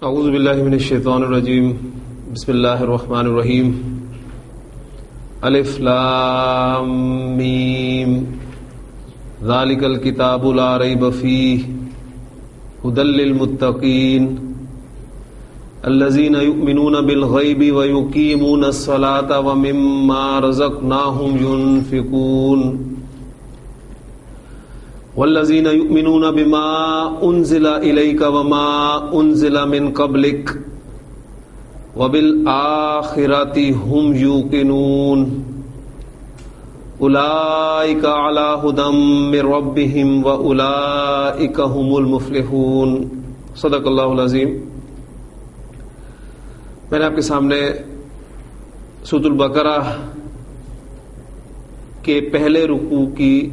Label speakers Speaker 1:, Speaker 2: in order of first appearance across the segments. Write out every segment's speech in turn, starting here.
Speaker 1: اعوذ باللہ من الشیطان الرجیم بسم اللہ الرحمن الرحیم الف لام میم ذالک الکتاب لا ریب فیہ ھدی للمتقین الذین یؤمنون بالغیب ویقیمون الصلاة ومما رزقناہم ینفقون والذین یؤمنون بما انزل الیک وما انزل من قبلک وبالآخرۃ ھم یوقنون اولئک علی ھدی من ربہم واولئک ھم المفلحون۔ صدق اللہ العظیم۔ میں نے آپ کے سامنے سورۃ البقرہ کے پہلے رکوع کی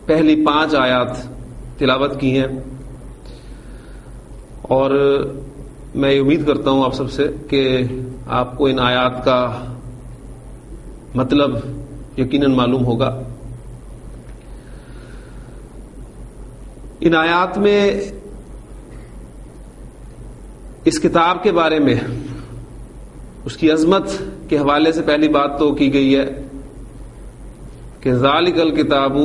Speaker 1: پہلی 5 آیات تلاوت کی ہیں، اور میں امید کرتا ہوں آپ سب سے کہ آپ کو ان آیات کا مطلب یقیناً معلوم ہوگا۔ ان آیات میں اس کتاب کے بارے میں، اس کی عظمت کے حوالے سے پہلی بات تو کی گئی ہے کہ ذالک الکتاب،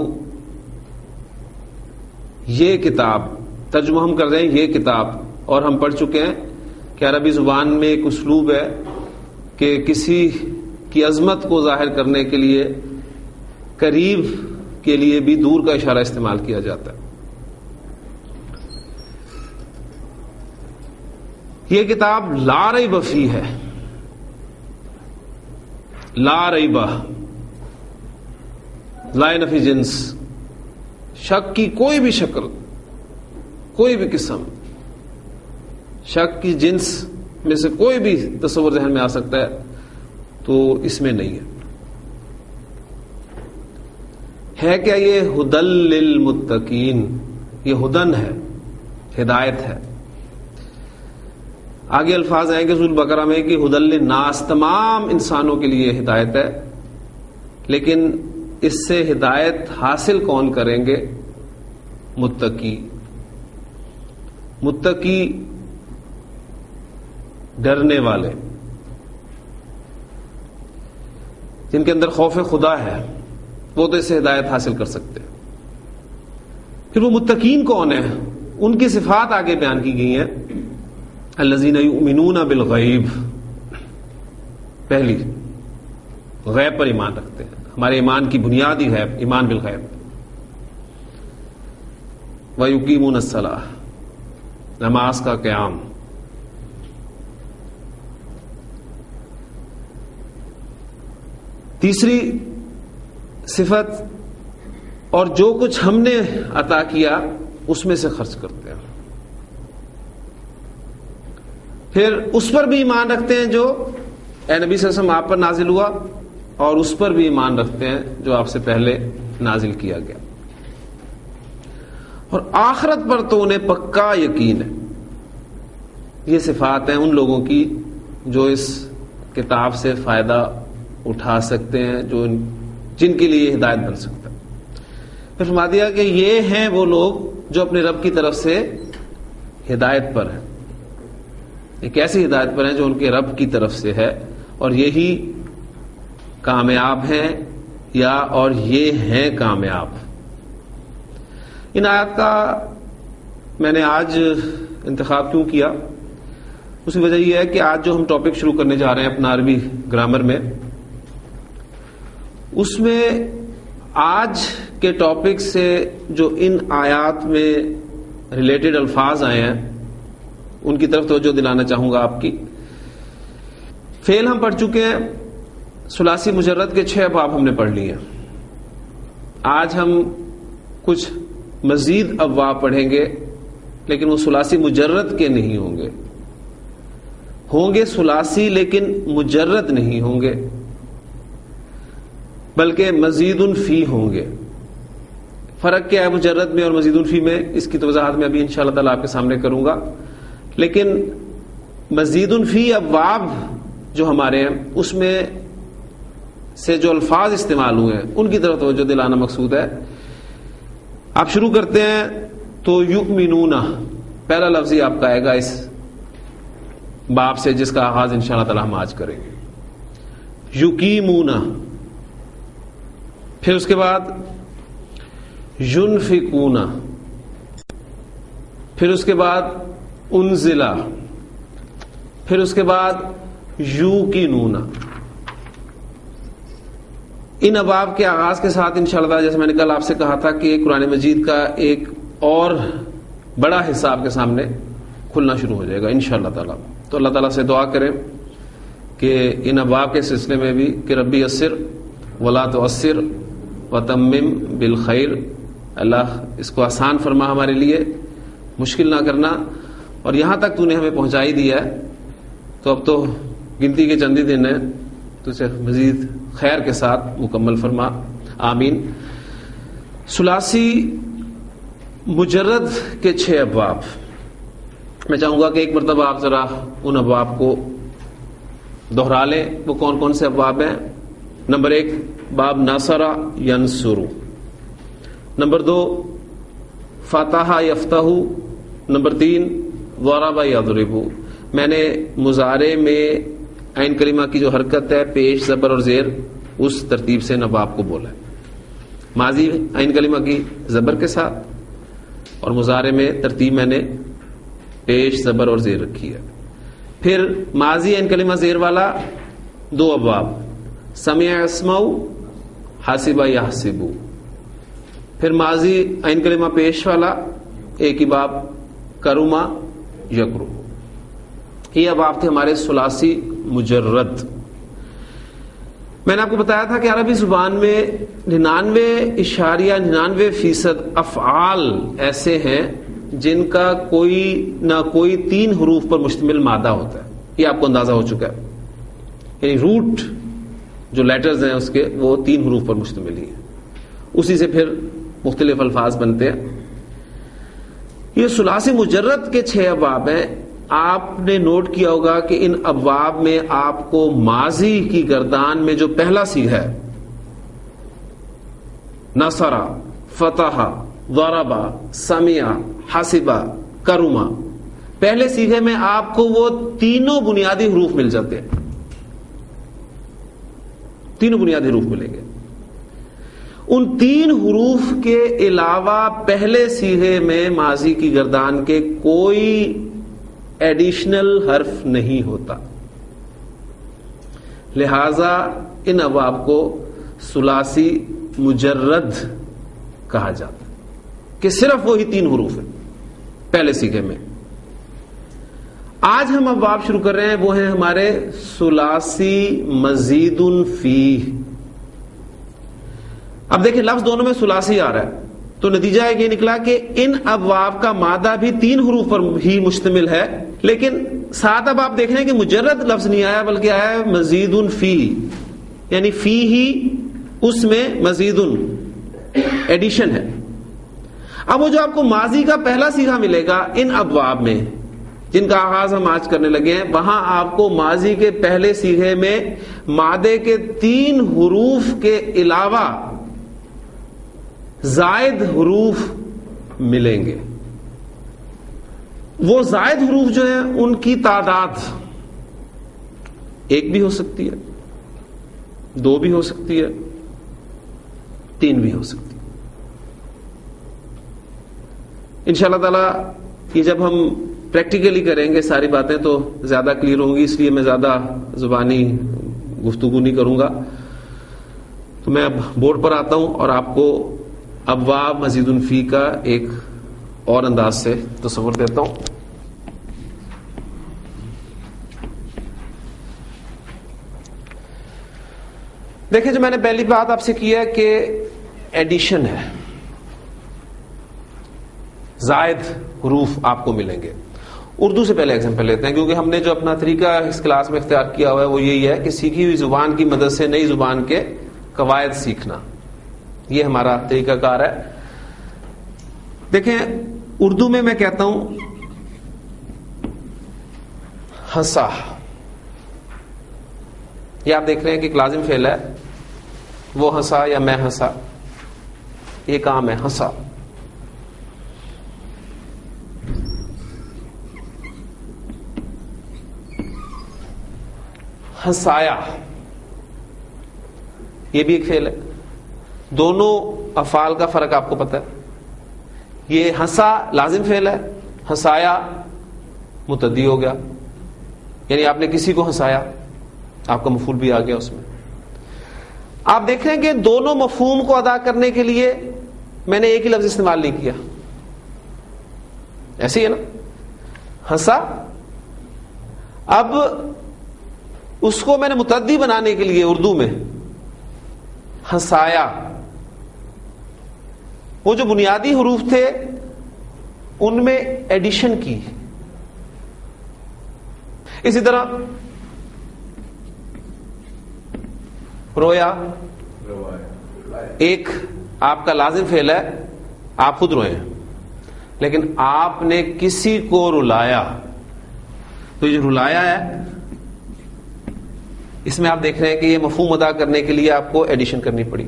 Speaker 1: یہ کتاب، ترجمہ ہم کر رہے ہیں یہ کتاب، اور ہم پڑھ چکے ہیں کہ عربی زبان میں ایک اسلوب ہے کہ کسی کی عظمت کو ظاہر کرنے کے لیے قریب کے لیے بھی دور کا اشارہ استعمال کیا جاتا ہے۔ یہ کتاب لا ریب فیہ ہے، لا ریبہ، لا نفی جنس، شک کی کوئی بھی شکل، کوئی بھی قسم، شک کی جنس میں سے کوئی بھی تصور ذہن میں آ سکتا ہے تو اس میں نہیں ہے کیا؟ یہ ھدی للمتقین، یہ ہدن ہے، ہدایت ہے۔ آگے الفاظ آئیں گے سورۃ البقرہ میں کہ ھدی للناس، تمام انسانوں کے لیے ہدایت ہے، لیکن اس سے ہدایت حاصل کون کریں گے؟ متقی۔ متقی ڈرنے والے، جن کے اندر خوف خدا ہے، وہ تو اس سے ہدایت حاصل کر سکتے ہیں۔ پھر وہ متقین کون ہیں؟ ان کی صفات آگے بیان کی گئی ہیں۔ الذین یؤمنون بالغیب، پہلی غیب پر ایمان رکھتے ہیں، ہمارے ایمان کی بنیاد ہی غیب، ایمان بالغیب۔ وَيُقِيمُونَ الصَّلَاةَ، نماز کا قیام۔ تیسری صفت، اور جو کچھ ہم نے عطا کیا اس میں سے خرچ کرتے ہیں۔ پھر اس پر بھی ایمان رکھتے ہیں جو اے نبی صلی اللہ علیہ وسلم آپ پر نازل ہوا، اور اس پر بھی ایمان رکھتے ہیں جو آپ سے پہلے نازل کیا گیا، اور آخرت پر تو انہیں پکا یقین ہے۔ یہ صفات ہیں ان لوگوں کی جو اس کتاب سے فائدہ اٹھا سکتے ہیں، جن کے لیے ہدایت بن سکتا ہے۔ پھر فرما دیا کہ یہ ہیں وہ لوگ جو اپنے رب کی طرف سے ہدایت پر ہیں۔ ایک ایسی ہدایت پر ہیں جو ان کے رب کی طرف سے ہے، اور یہی کامیاب ہیں، یا اور یہ ہیں کامیاب۔ ان آیات کا میں نے آج انتخاب کیوں کیا؟ اس کی وجہ یہ ہے کہ آج جو ہم ٹاپک شروع کرنے جا رہے ہیں اپنا عربی گرامر میں، اس میں آج کے ٹاپک سے جو ان آیات میں ریلیٹڈ الفاظ آئے ہیں ان کی طرف توجہ دلانا چاہوں گا آپ کی۔ فعل ہم پڑھ چکے ہیں، ثلاثی مجرد کے 6 باب ہم نے پڑھ لیے ہیں۔ آج ہم کچھ مزید ابواب پڑھیں گے، لیکن وہ ثلاثی مجرد کے نہیں ہوں گے ثلاثی لیکن مجرد نہیں ہوں گے، بلکہ مزید فی ہوں گے۔ فرق کیا ہے مجرد میں اور مزید فی میں؟ اس کی تو وضاحت میں ابھی انشاءاللہ تعالی آپ کے سامنے کروں گا، لیکن مزید فی ابواب جو ہمارے ہیں اس میں سے جو الفاظ استعمال ہوئے ہیں ان کی طرف توجہ دلانا مقصود ہے. آپ شروع کرتے ہیں تو یؤمنون، پہلا لفظ ہی آپ کا آئے گا اس باب سے جس کا آغاز انشاءاللہ تعالی ہم آج کریں گے. یقیمون، پھر اس کے بعد ینفقون، پھر اس کے بعد انزلہ، پھر اس کے بعد یوقنون. ان ابواب کے آغاز کے ساتھ انشاءاللہ تعالی جیسے میں نے کل آپ سے کہا تھا کہ قرآن مجید کا ایک اور بڑا حصہ آپ کے سامنے کھلنا شروع ہو جائے گا انشاءاللہ تعالی. تو اللہ تعالیٰ سے دعا کریں کہ ان ابواب کے سلسلے میں بھی کہ ربی یسر ولا تعسر وتمم بالخیر، اللہ اس کو آسان فرما ہمارے لیے، مشکل نہ کرنا. اور یہاں تک تو نے ہمیں پہنچا ہی دیا ہے تو اب تو گنتی کے چند ہی دن ہیں، تو اسے مزید خیر کے ساتھ مکمل فرما، آمین. ثلاثی مجرد کے 6 ابواب، میں چاہوں گا کہ ایک مرتبہ آپ ذرا ان ابواب کو دوہرا لیں. وہ کون کون سے ابواب ہیں؟ نمبر 1 باب نصر ینصر، نمبر 2 فتح یفتح، نمبر 3 ضرب یضرب. میں نے مضارع میں عین کلمہ کی جو حرکت ہے پیش زبر اور زیر اس ترتیب سے نباب کو بولا ہے. ماضی عین کلمہ کی زبر کے ساتھ اور مضارع میں ترتیب میں نے پیش زبر اور زیر رکھی ہے. پھر ماضی عین کلمہ زیر والا 2 ابواب، سمع یسمع، حاسب یحسب. پھر ماضی عین کلمہ پیش والا ایک ہی باب، کرما یکرم. یہ ابواب تھے ہمارے ثلاثی مجرد. میں نے آپ کو بتایا تھا کہ عربی زبان میں 99.99% افعال ایسے ہیں جن کا کوئی نہ کوئی 3 حروف پر مشتمل مادہ ہوتا ہے. یہ آپ کو اندازہ ہو چکا ہے، یعنی روٹ جو لیٹرز ہیں اس کے وہ 3 حروف پر مشتمل ہی ہیں، اسی سے پھر مختلف الفاظ بنتے ہیں. یہ ثلاثی مجرد کے 6 ابواب ہیں. آپ نے نوٹ کیا ہوگا کہ ان ابواب میں آپ کو ماضی کی گردان میں جو پہلا صیغہ ہے نصر، فتح، ضرب، سمع، حسب، کرما، پہلے صیغے میں آپ کو وہ تینوں بنیادی حروف مل جاتے ہیں. تینوں بنیادی حروف ملیں گے. ان 3 حروف کے علاوہ پہلے صیغے میں ماضی کی گردان کے کوئی ایڈیشنل حرف نہیں ہوتا. لہذا ان ابواب کو ثلاثی مجرد کہا جاتا ہے کہ صرف وہی 3 حروف ہیں پہلے صیغے میں. آج ہم ابواب شروع کر رہے ہیں، وہ ہیں ہمارے ثلاثی مزید فیہ. اب دیکھیں لفظ دونوں میں ثلاثی آ رہا ہے تو نتیجہ یہ نکلا کہ ان ابواب کا مادہ بھی 3 حروف پر ہی مشتمل ہے، لیکن ساتھ اب آپ دیکھ رہے ہیں کہ مجرد لفظ نہیں آیا بلکہ آیا ہے مزید فی، یعنی فی ہی اس میں مزید ایڈیشن ہے. اب وہ جو آپ کو ماضی کا پہلا صیغہ ملے گا ان ابواب میں جن کا آغاز ہم آج کرنے لگے ہیں، وہاں آپ کو ماضی کے پہلے صیغے میں مادے کے 3 حروف کے علاوہ زائد حروف ملیں گے. وہ زائد حروف جو ہیں ان کی تعداد 1 بھی ہو سکتی ہے، 2 بھی ہو سکتی ہے، 3 بھی ہو سکتی ہے. انشاءاللہ تعالی یہ جب ہم پریکٹیکلی کریں گے ساری باتیں تو زیادہ کلیئر ہوں گی، اس لیے میں زیادہ زبانی گفتگو نہیں کروں گا. تو میں اب بورڈ پر آتا ہوں اور آپ کو ابواب مزید فی کا ایک اور انداز سے تصور دیتا ہوں. دیکھیں جو میں نے پہلی بات آپ سے کی ہے کہ ایڈیشن ہے، زائد حروف آپ کو ملیں گے. اردو سے پہلے ایگزامپل لیتے ہیں کیونکہ ہم نے جو اپنا طریقہ اس کلاس میں اختیار کیا ہوا ہے وہ یہی ہے کہ سیکھی ہوئی زبان کی مدد سے نئی زبان کے قواعد سیکھنا، یہ ہمارا طریقہ کار ہے. دیکھیں اردو میں کہتا ہوں ہنسا، یہ آپ دیکھ رہے ہیں کہ ایک لازم فعل ہے وہ ہنسا یا میں ہنسا، یہ کام ہے ہنسا. ہنسایا یہ بھی ایک فعل ہے. دونوں افعال کا فرق آپ کو پتہ ہے. یہ ہنسا لازم فعل ہے، ہنسایا متعدی ہو گیا، یعنی آپ نے کسی کو ہنسایا، آپ کا مفعول بھی آ گیا اس میں. آپ دیکھ رہے ہیں کہ دونوں مفہوم کو ادا کرنے کے لیے میں نے ایک ہی لفظ استعمال نہیں کیا. ایسے ہی ہے نا، ہنسا. اب اس کو میں نے متعدی بنانے کے لیے اردو میں ہنسایا. وہ جو بنیادی حروف تھے ان میں ایڈیشن کی. اسی طرح رویا ایک آپ کا لازم فعل ہے، آپ خود روئے ہیں، لیکن آپ نے کسی کو رلایا، تو یہ رلایا ہے. اس میں آپ دیکھ رہے ہیں کہ یہ مفہوم ادا کرنے کے لیے آپ کو ایڈیشن کرنی پڑی.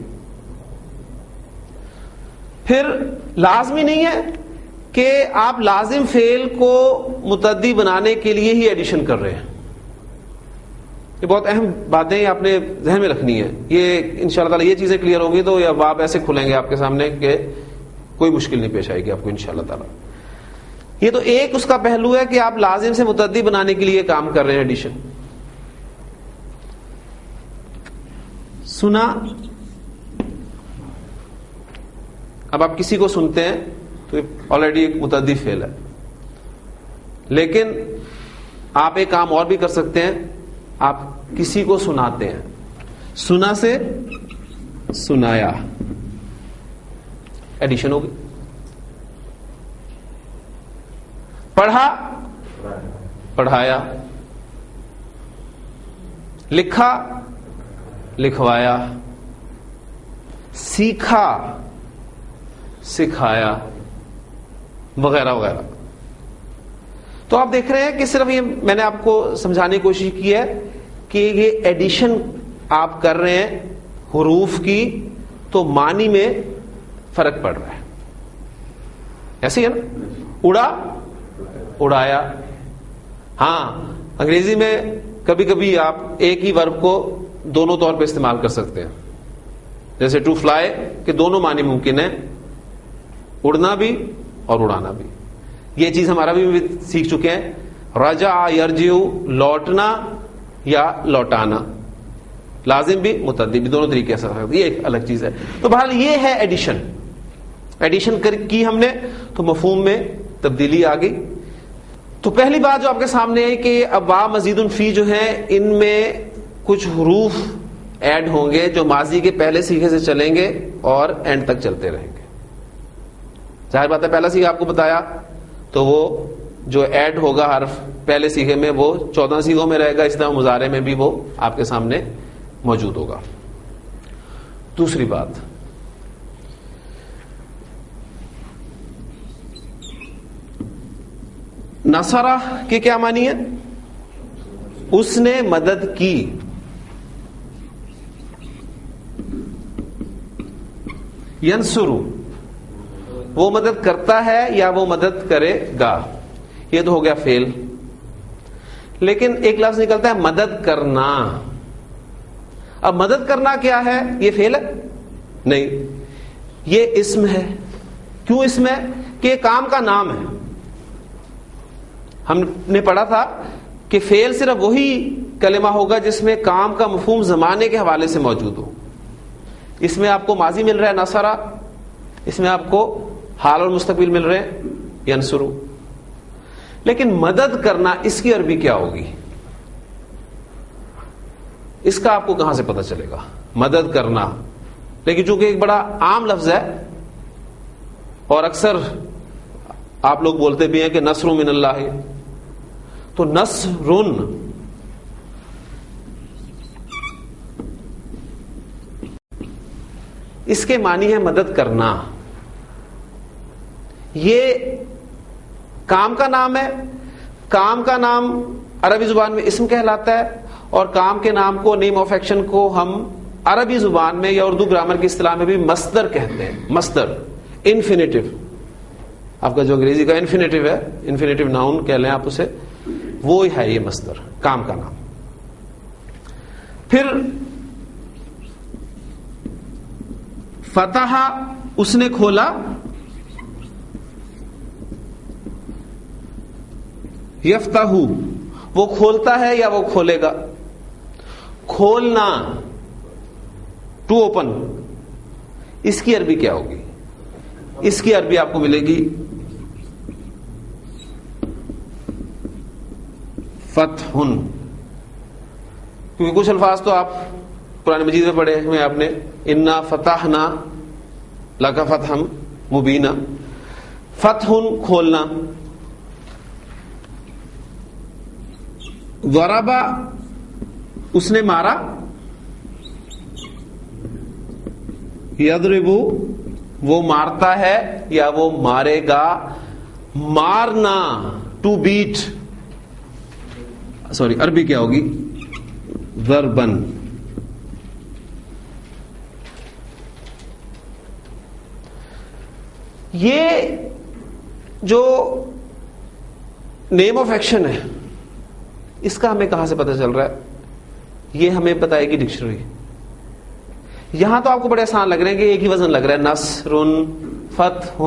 Speaker 1: پھر لازمی نہیں ہے کہ آپ لازم فعل کو متعدی بنانے کے لیے ہی ایڈیشن کر رہے ہیں. یہ بہت اہم باتیں آپ نے ذہن میں رکھنی ہے. یہ انشاءاللہ تعالی یہ چیزیں کلیئر ہوں گی تو یہ باب ایسے کھلیں گے آپ کے سامنے کہ کوئی مشکل نہیں پیش آئے گی آپ کو انشاءاللہ تعالی. یہ تو ایک اس کا پہلو ہے کہ آپ لازم سے متعدی بنانے کے لیے کام کر رہے ہیں، ایڈیشن. سنا، اب آپ کسی کو سنتے ہیں تو آلریڈی ایک متعدی فعل ہے، لیکن آپ ایک کام اور بھی کر سکتے ہیں، آپ کسی کو سناتے ہیں. سنا سے سنایا، ایڈیشن ہوگی. پڑھا، پڑھایا. لکھا، لکھوایا. سیکھا، سکھایا، وغیرہ وغیرہ. تو آپ دیکھ رہے ہیں کہ صرف یہ میں نے آپ کو سمجھانے کی کوشش کی ہے کہ یہ ایڈیشن آپ کر رہے ہیں حروف کی تو معنی میں فرق پڑ رہا ہے. ایسے ہی ہے نا، اڑا، اڑایا. ہاں انگریزی میں کبھی کبھی آپ ایک ہی ورب کو دونوں طور پہ استعمال کر سکتے ہیں، جیسے ٹو فلائی کہ دونوں معنی ممکن ہیں، اڑنا بھی اور اڑانا بھی. یہ چیز ہم عربی میں بھی سیکھ چکے ہیں. رجع یرجع، لوٹنا یا لوٹانا، لازم بھی متعدی بھی، دونوں طریقے سے. یہ ایک الگ چیز ہے. تو بہرحال یہ ہے ایڈیشن. ایڈیشن کی ہم نے تو مفہوم میں تبدیلی آ گئی. تو پہلی بات جو آپ کے سامنے ہے کہ اب وا مزید فی جو ہے ان میں کچھ حروف ایڈ ہوں گے جو ماضی کے پہلے صیغے سے چلیں گے اور اینڈ تک چلتے رہیں گے. ظاہر بات ہے پہلا صیغہ آپ کو بتایا تو وہ جو ایڈ ہوگا حرف پہلے صیغے میں وہ 14 صیغوں میں رہے گا، اس طرح مضارع میں بھی وہ آپ کے سامنے موجود ہوگا. دوسری بات، نصرہ کے کیا معنی ہے؟ اس نے مدد کی. ینصرو وہ مدد کرتا ہے یا وہ مدد کرے گا. یہ تو ہو گیا فعل. لیکن ایک لفظ نکلتا ہے مدد کرنا. اب مدد کرنا کیا ہے؟ یہ فعل ہے؟ نہیں، یہ اسم ہے. کیوں اسم ہے؟ کہ کام کا نام ہے. ہم نے پڑھا تھا کہ فعل صرف وہی کلمہ ہوگا جس میں کام کا مفہوم زمانے کے حوالے سے موجود ہو. اس میں آپ کو ماضی مل رہا ہے نصرہ، اس میں آپ کو حال اور مستقبل مل رہے ہیں ینصرو. لیکن مدد کرنا اس کی عربی کیا ہوگی؟ اس کا آپ کو کہاں سے پتہ چلے گا؟ مدد کرنا. لیکن چونکہ ایک بڑا عام لفظ ہے اور اکثر آپ لوگ بولتے بھی ہیں کہ نصر من اللہ، تو نصرن اس کے معنی ہے مدد کرنا. یہ کام کا نام ہے. کام کا نام عربی زبان میں اسم کہلاتا ہے، اور کام کے نام کو، نیم آف ایکشن کو ہم عربی زبان میں یا اردو گرامر کی اصطلاح میں بھی مصدر کہتے ہیں. مصدر انفینیٹو، آپ کا جو انگریزی کا انفینیٹو ہے، انفینیٹو ناؤن کہہ لیں آپ اسے، وہ ہے یہ مصدر، کام کا نام. پھر فتح، اس نے کھولا. یفتح، وہ کھولتا ہے یا وہ کھولے گا. کھولنا، ٹو اوپن، اس کی عربی کیا ہوگی؟ اس کی عربی آپ کو ملے گی فتح. کیونکہ کچھ الفاظ تو آپ قرآن مجید میں پڑھے ہوئے آپ نے، انا فتحنا لک فتحا مبینا. فتح کھولنا. ضرب، اس نے مارا. یضرب، وہ مارتا ہے یا وہ مارے گا. مارنا، ٹو بیٹ، سوری عربی کیا ہوگی؟ ضربن. یہ جو نیم آف ایکشن ہے، اس کا ہمیں کہاں سے پتہ چل رہا ہے؟ یہ ہمیں بتائے گی ڈکشنری. یہاں تو آپ کو بڑے آسان لگ رہے ہیں کہ ایک ہی وزن لگ رہا ہے، نصر، فتح،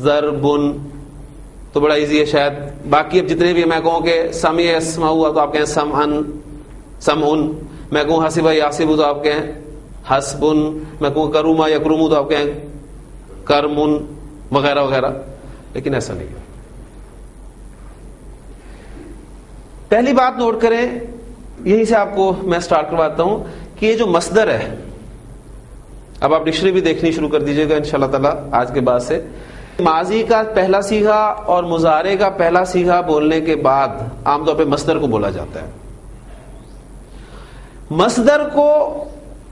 Speaker 1: ضرب، تو بڑا ایزی ہے شاید. باقی اب جتنے بھی میں کہوں کہ سمع یسمع ہوا تو آپ کہیں سمعن، سمعن. میں کہوں حسب یحسب تو آپ کہیں حسبن. میں کہوں کرما یکرم تو آپ کہیں کرمن، وغیرہ وغیرہ. لیکن ایسا نہیں ہے. پہلی بات نوٹ کریں، یہیں سے آپ کو میں سٹارٹ کرواتا ہوں کہ یہ جو مصدر ہے، اب آپ ڈکشنری بھی دیکھنی شروع کر دیجئے گا انشاءاللہ تعالی آج کے بعد سے. ماضی کا پہلا صیغہ اور مضارع کا پہلا صیغہ بولنے کے بعد عام طور پہ مصدر کو بولا جاتا ہے. مصدر کو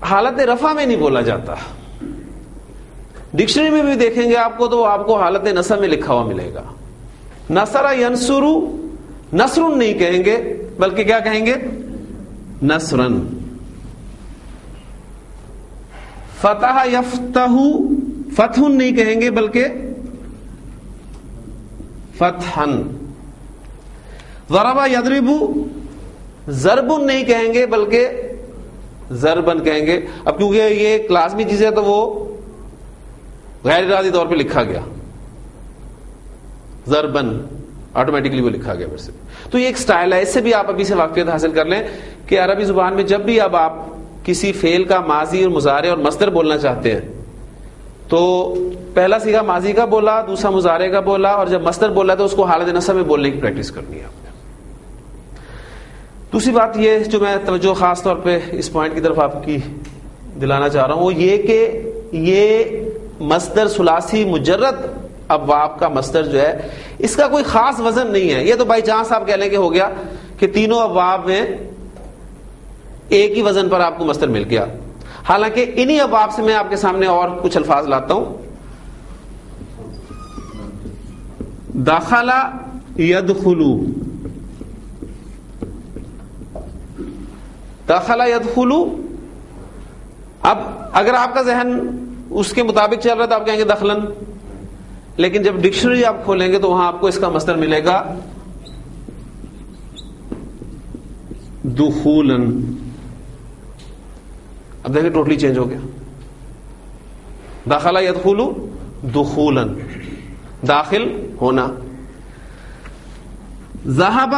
Speaker 1: حالت رفع میں نہیں بولا جاتا. ڈکشنری میں بھی دیکھیں گے آپ کو تو آپ کو حالت نصب میں لکھا ہوا ملے گا. نصر ینصر، نصر نہیں کہیں گے بلکہ کیا کہیں گے؟ نصرن. فتح یفتح، فتح نہیں کہیں گے بلکہ فتحن. ضرب یضرب، ضرب نہیں کہیں گے بلکہ ضربن کہیں گے. اب کیونکہ یہ ایک لازمی چیز ہے تو وہ غیر ارادی طور پہ لکھا گیا ضربن، آٹومیٹکلی وہ لکھا گیا ویسے. تو یہ ایک سٹائل ہے، اس سے بھی آپ ابھی سے واقفیت حاصل کر لیں کہ عربی زبان میں جب بھی اب آپ کسی فعل کا ماضی اور مضارع اور مصدر بولنا چاہتے ہیں تو پہلا صیغہ ماضی کا بولا، دوسرا مضارع کا بولا، اور جب مصدر بولا تو اس کو حالت نصب میں بولنے کی پریکٹس کرنی ہے آپ نے. دوسری بات یہ جو میں توجہ خاص طور پہ اس پوائنٹ کی طرف آپ کی دلانا چاہ رہا ہوں وہ یہ کہ یہ مصدر ثلاثی مجرد ابواب کا مصدر جو ہے اس کا کوئی خاص وزن نہیں ہے. یہ تو بائی چانس آپ کہہ لیں کہ ہو گیا کہ تینوں ابواب میں ایک ہی وزن پر آپ کو مصدر مل گیا. حالانکہ انہی ابواب سے میں آپ کے سامنے اور کچھ الفاظ لاتا ہوں. دخل یدخل، دخل یدخل. اب اگر آپ کا ذہن اس کے مطابق چل رہا ہے تو آپ کہیں گے دخلن، لیکن جب ڈکشنری آپ کھولیں گے تو وہاں آپ کو اس کا مصدر ملے گا دخولن. اب دیکھیں ٹوٹلی چینج ہو گیا. دخل یدخل دخولن، داخل ہونا. ذهب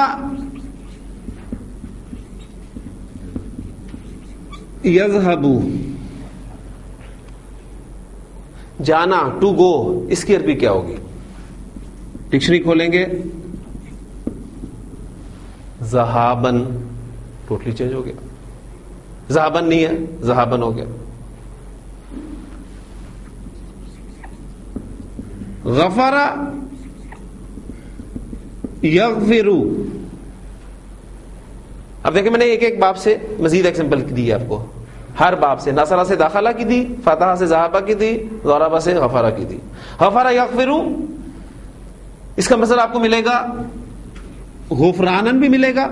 Speaker 1: یذهب، جانا، ٹو گو، اس کی عربی کیا ہوگی؟ ڈکشنری کھولیں گے ذهابن، ٹوٹلی چینج ہو گیا. ذهابن نہیں ہے، ذهابن ہو گیا. غفر یغفر. اب دیکھیں میں نے ایک ایک باب سے مزید ایگزامپل دی ہے آپ کو. ہر باب سے نصرہ سے داخلہ کی دی، فتح سے ذہابہ کی دی، ضربہ سے غفرہ کی دی. غفر یغفر، اس کا مطلب آپ کو ملے گا غفرانن بھی ملے گا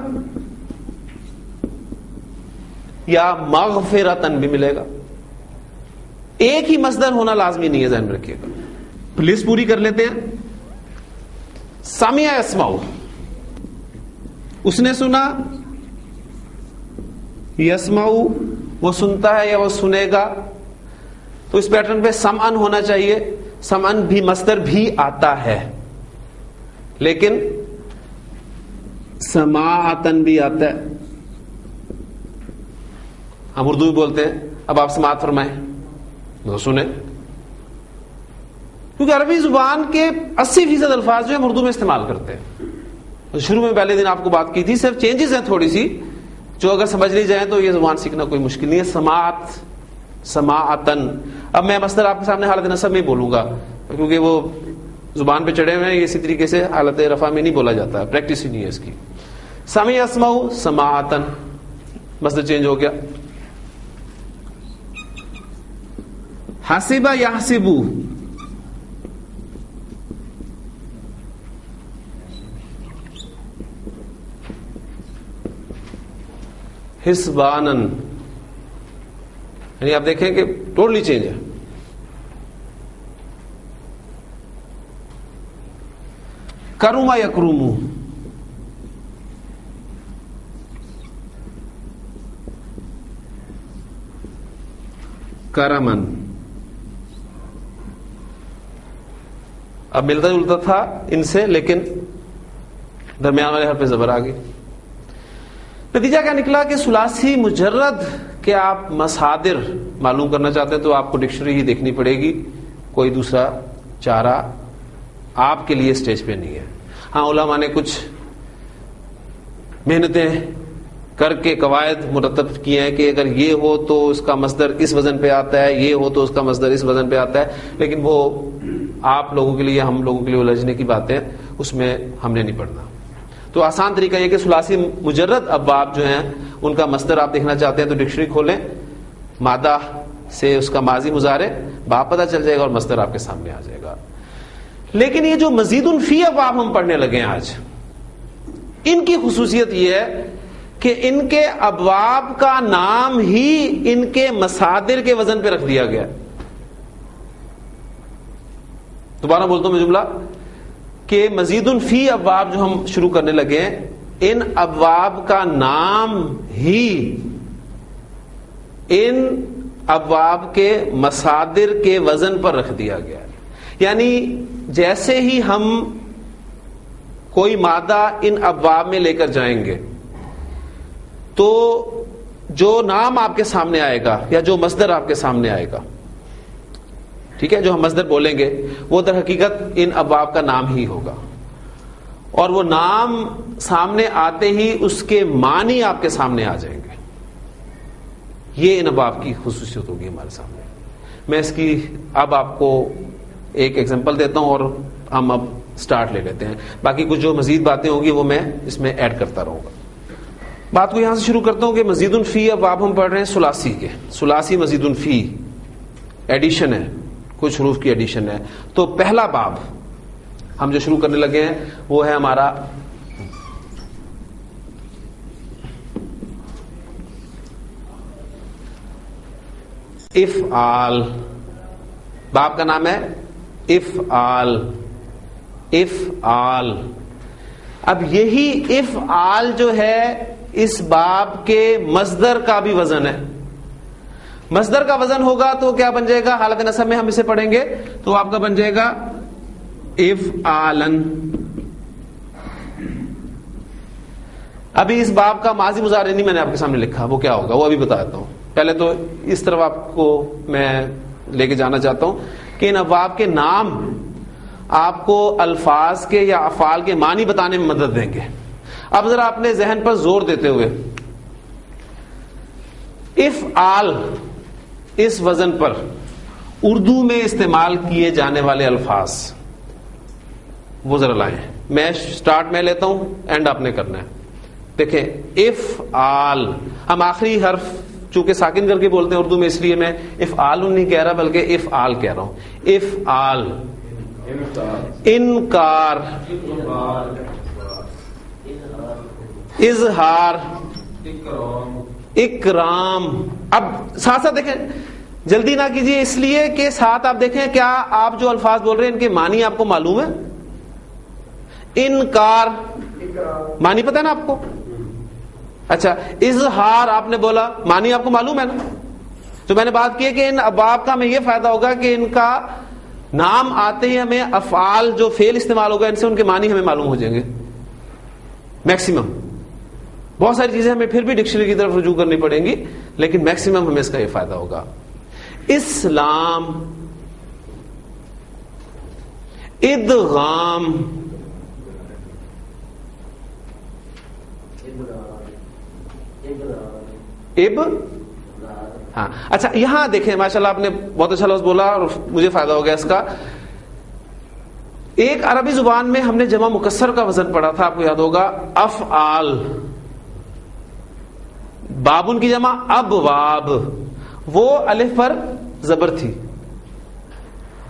Speaker 1: یا مغفرتن بھی ملے گا. ایک ہی مصدر ہونا لازمی نہیں ہے, ذہن میں رکھیے گا. لسٹ پوری کر لیتے ہیں. سمع یسمع, اس نے سنا. یسمع وہ سنتا ہے یا وہ سنے گا, تو اس پیٹرن پہ سمعن ہونا چاہیے. سمعن بھی مصدر بھی آتا ہے, لیکن سماعتن بھی آتا ہے. ہم اردو بھی بولتے ہیں, اب آپ سماعت فرمائیں تو سنیں, کیونکہ عربی زبان کے 80% الفاظ جو ہم اردو میں استعمال کرتے ہیں. شروع میں پہلے دن آپ کو بات کی تھی, صرف چینجز ہیں تھوڑی سی, جو اگر سمجھ لی جائیں تو یہ زبان سیکھنا کوئی مشکل نہیں ہے. سماعت, سماعتن. اب میں مصدر آپ کے سامنے حالت نصب میں بولوں گا, کیونکہ وہ زبان پہ چڑھے ہوئے ہیں, یہ اسی طریقے سے حالت رفع میں نہیں بولا جاتا, پریکٹس ہی نہیں ہے اس کی. سمع یسمع سماعتن, مصدر چینج ہو گیا. حسب یحسب, حسبانن, یعنی آپ دیکھیں کہ ٹوٹلی چینج ہے. کرم یکرم, کرمن. اب ملتا جلتا تھا ان سے, لیکن درمیان والے حرف پہ زبر آ گئی. نتیجہ کیا نکلا کہ ثلاثی مجرد کے آپ مصادر معلوم کرنا چاہتے ہیں تو آپ کو ڈکشنری ہی دیکھنی پڑے گی, کوئی دوسرا چارہ آپ کے لیے اسٹیج پہ نہیں ہے. ہاں علماء نے کچھ محنتیں کر کے قواعد مرتب کیے ہیں کہ اگر یہ ہو تو اس کا مصدر اس وزن پہ آتا ہے, یہ ہو تو اس کا مصدر اس وزن پہ آتا ہے, لیکن وہ آپ لوگوں کے لیے, ہم لوگوں کے لیے الجھنے کی باتیں, اس میں ہم نے نہیں پڑھنا. تو آسان طریقہ یہ کہ ثلاثی مجرد ابواب جو ہیں ان کا مصدر آپ دیکھنا چاہتے ہیں تو ڈکشنری کھولیں, مادہ سے اس کا ماضی مضارع باب پتہ چل جائے گا اور مصدر آپ کے سامنے آ جائے گا. لیکن یہ جو مزید فی ابواب ہم پڑھنے لگے ہیں آج, ان کی خصوصیت یہ ہے کہ ان کے ابواب کا نام ہی ان کے مصادر کے وزن پہ رکھ دیا گیا. دوبارہ بولتا ہوں میں جملہ, کہ مزید فی ابواب جو ہم شروع کرنے لگے ہیں, ان ابواب کا نام ہی ان ابواب کے مصادر کے وزن پر رکھ دیا گیا ہے. یعنی جیسے ہی ہم کوئی مادہ ان ابواب میں لے کر جائیں گے تو جو نام آپ کے سامنے آئے گا یا جو مصدر آپ کے سامنے آئے گا, ٹھیک ہے, جو ہم مصدر بولیں گے وہ در حقیقت ان ابواب کا نام ہی ہوگا, اور وہ نام سامنے آتے ہی اس کے معنی آپ کے سامنے آ جائیں گے. یہ ان ابواب کی خصوصیت ہوگی ہمارے سامنے. میں اس کی اب آپ کو ایک ایگزامپل دیتا ہوں اور ہم اب سٹارٹ لے لیتے ہیں. باقی کچھ جو مزید باتیں ہوں گی وہ میں اس میں ایڈ کرتا رہوں گا. بات کو یہاں سے شروع کرتا ہوں کہ مزید فی ابواب ہم پڑھ رہے ہیں ثلاثی کے. ثلاثی مزید فی ایڈیشن ہے, کچھ حروف کی ایڈیشن ہے. تو پہلا باب ہم جو شروع کرنے لگے ہیں وہ ہے ہمارا افعال. باب کا نام ہے افعال. افعال. اب یہی افعال جو ہے اس باب کے مصدر کا بھی وزن ہے. مصدر کا وزن ہوگا تو کیا بن جائے گا, حالت نصب میں ہم اسے پڑھیں گے تو آپ کا بن جائے گا افعالن. ابھی اس باب کا ماضی مضارع نہیں میں نے آپ کے سامنے لکھا, وہ کیا ہوگا وہ ابھی بتا دیتا ہوں. پہلے تو اس طرف آپ کو میں لے کے جانا چاہتا ہوں کہ ان ابواب کے نام آپ کو الفاظ کے یا افعال کے معنی بتانے میں مدد دیں گے. اب ذرا اپنے ذہن پر زور دیتے ہوئے, افعال اس وزن پر اردو میں استعمال کیے جانے والے الفاظ وہ ذرا لائیں. میں سٹارٹ میں لیتا ہوں, اینڈ آپ نے کرنا ہے. دیکھیں افعال, ہم آخری حرف چونکہ ساکن کر کے بولتے ہیں اردو میں, اس لیے میں افعال نہیں کہہ رہا بلکہ افعال کہہ رہا ہوں. افعال, انکار, اظہار, اکرام. اب ساتھ ساتھ دیکھیں, جلدی نہ کیجیے, اس لیے کہ ساتھ آپ دیکھیں کیا آپ جو الفاظ بول رہے ہیں ان کے معنی آپ کو معلوم ہے. انکار معنی پتہ ہے نا آپ کو. اچھا, اظہار آپ نے بولا, معنی آپ کو معلوم ہے نا. تو میں نے بات کی ہے کہ ان ابواب کا ہمیں یہ فائدہ ہوگا کہ ان کا نام آتے ہی ہمیں افعال جو فعل استعمال ہوگا ان سے ان کے معنی ہمیں معلوم ہو جائیں گے میکسیمم. بہت ساری چیزیں ہمیں پھر بھی ڈکشنری کی طرف رجوع کرنی پڑیں گی, لیکن میکسیمم ہمیں اس کا یہ فائدہ ہوگا. اسلام, ادغام, ہاں. اچھا یہاں دیکھیں ماشاءاللہ آپ نے بہت اچھا لفظ بولا اور مجھے فائدہ ہو گیا اس کا. ایک عربی زبان میں ہم نے جمع مکسر کا وزن پڑھا تھا, آپ کو یاد ہوگا, افعال. بابن کی جمع ابواب, وہ الف پر زبر تھی,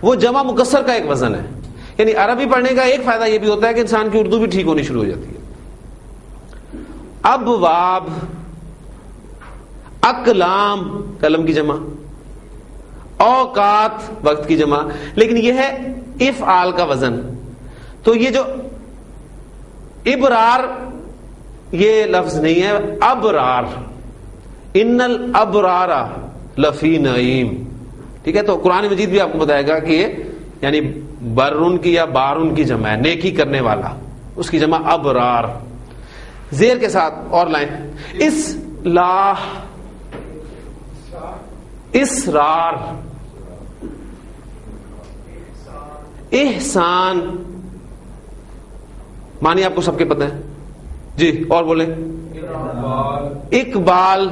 Speaker 1: وہ جمع مکسر کا ایک وزن ہے. یعنی عربی پڑھنے کا ایک فائدہ یہ بھی ہوتا ہے کہ انسان کی اردو بھی ٹھیک ہونی شروع ہو جاتی ہے. ابواب, اقلام قلم کی جمع, اوقات وقت کی جمع, لیکن یہ ہے افعال کا وزن. تو یہ جو ابرار یہ لفظ نہیں ہے, ابرار, ان الابرار لفی نعیم. ٹھیک ہے, تو قرآن مجید بھی آپ کو بتائے گا کہ یہ یعنی برن کی یا بارن کی جمع ہے, نیکی کرنے والا, اس کی جمع ابرار. زیر کے ساتھ اور لائن, اصلاح, اسرار, احسان. معنی آپ کو سب کے پتہ ہیں جی, اور بولیں. اقبال,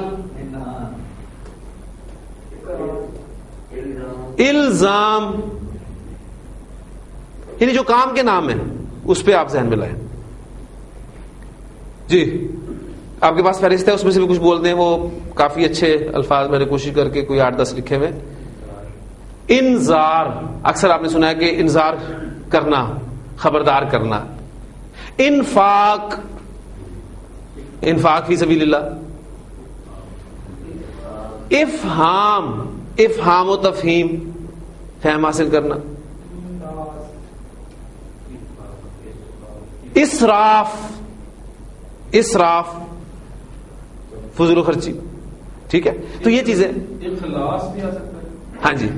Speaker 1: الزام, یعنی جو کام کے نام ہیں اس پہ آپ ذہن میں لائیں. جی آپ کے پاس فہرست ہے, اس میں سے بھی کچھ بول دیں, وہ کافی اچھے الفاظ میں نے کوشش کر کے کوئی 8-10 لکھے ہوئے. انذار, اکثر آپ نے سنا ہے کہ انذار کرنا, خبردار کرنا. انفاق, انفاق فی سبیل اللہ. افہام, افہام و تفہیم, فہم حاصل کرنا. اسراف, اسراف فضول و خرچی. ٹھیک ہے, تو یہ چیزیں. اخلاص بھی آ سکتا ہے. ہاں جی.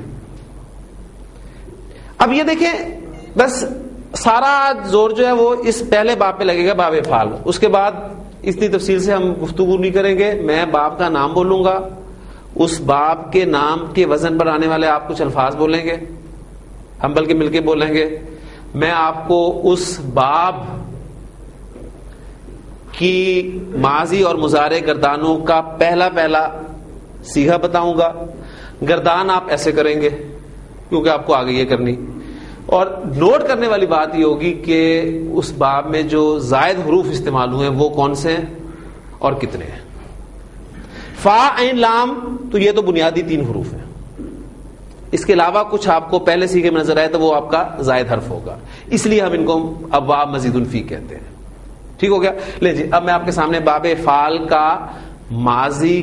Speaker 1: اب یہ دیکھیں, بس سارا زور جو ہے وہ اس پہلے باب پہ لگے گا, باب افعال. اس کے بعد اتنی تفصیل سے ہم گفتگو نہیں کریں گے. میں باب کا نام بولوں گا, اس باب کے نام کے وزن پر آنے والے آپ کچھ الفاظ بولیں گے, ہم بلکہ مل کے بولیں گے. میں آپ کو اس باب کی ماضی اور مضارع گردانوں کا پہلا صیغہ بتاؤں گا. گردان آپ ایسے کریں گے کیونکہ آپ کو آگے یہ کرنی. اور نوٹ کرنے والی بات یہ ہوگی کہ اس باب میں جو زائد حروف استعمال ہوئے ہیں وہ کون سے ہیں اور کتنے ہیں. فا عین لام, تو یہ تو بنیادی 3 حروف ہیں. اس کے علاوہ کچھ آپ کو پہلے سیغے میں نظر آئے تو وہ آپ کا زائد حرف ہوگا, اس لیے ہم ان کو ابواب مزید الفی کہتے ہیں. ٹھیک ہو گیا. لے جی, اب میں آپ کے سامنے باب افعال کا ماضی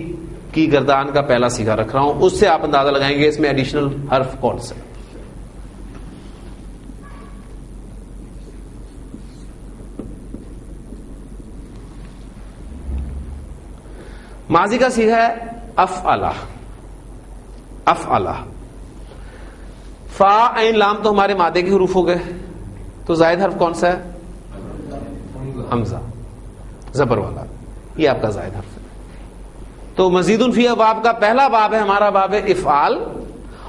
Speaker 1: کی گردان کا پہلا صیغہ رکھ رہا ہوں, اس سے آپ اندازہ لگائیں گے اس میں ایڈیشنل حرف کون سے. ماضی کا صیغہ ہے افعلہ, افعلہ. فا عین لام تو ہمارے مادے کے حروف ہو گئے, تو زائد حرف کون سا ہے؟ حمزہ, زبر والا, یہ آپ کا زائد حرف ہے. تو مزید فی باب کا پہلا باب ہے ہمارا باب افعال,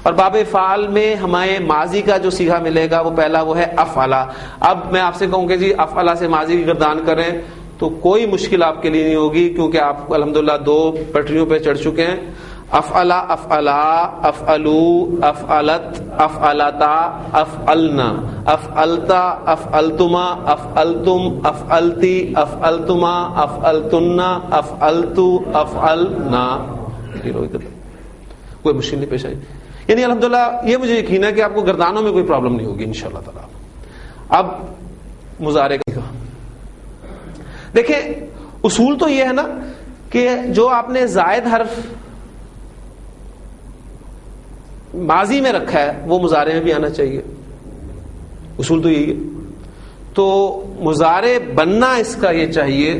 Speaker 1: اور باب افعال میں ہمیں ماضی کا جو صیغہ ملے گا وہ پہلا وہ ہے افعلہ. اب میں آپ سے کہوں کہ جی افعلہ سے ماضی کی گردان کریں تو کوئی مشکل آپ کے لیے نہیں ہوگی, کیونکہ آپ الحمدللہ 2 پٹریوں پہ چڑھ چکے ہیں. افعلا, افعلا, افعلو, افعلت, افعلتا, افعلنا, افعلتا, افعلتما, افعلتم, افعلتی, افعلتما, افعلتنا, افعلتو, افعلنا. کوئی مشکل نہیں پیش آئی. یعنی الحمدللہ یہ مجھے یقین ہے کہ آپ کو گردانوں میں کوئی پرابلم نہیں ہوگی انشاءاللہ تعالی. اب مضارع کا دیکھیں, اصول تو یہ ہے نا کہ جو آپ نے زائد حرف ماضی میں رکھا ہے وہ مضارع میں بھی آنا چاہیے. اصول تو یہی ہے. تو مضارع بننا اس کا یہ چاہیے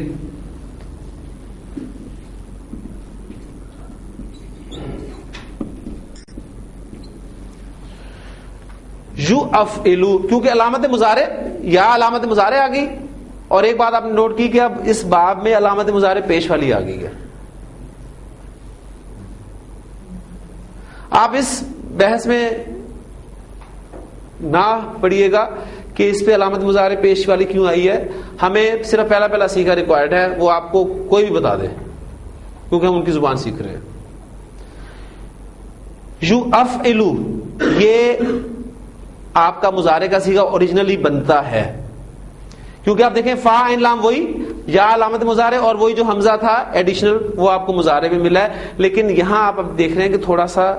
Speaker 1: یفعلوا، کیونکہ علامت مضارع یا علامت مضارع آ گئی. اور ایک بات آپ نے نوٹ کی کہ اب اس باب میں علامت مضارع پیش والی آ گئی ہے. آپ اس بحث میں نہ پڑھیے گا کہ اس پہ علامت مضارع پیش والی کیوں آئی ہے. ہمیں صرف پہلا سیکھا ریکوائرڈ ہے، وہ آپ کو کوئی بھی بتا دے کیونکہ ہم ان کی زبان سیکھ رہے ہیں. یفعلوا یہ آپ کا مضارع کا صیغہ اوریجنلی بنتا ہے، کیونکہ آپ دیکھیں فا عین لام وہی، یا علامت مضارع، اور وہی جو حمزہ تھا ایڈیشنل وہ آپ کو مضارع میں ملا ہے. لیکن یہاں آپ اب دیکھ رہے ہیں کہ تھوڑا سا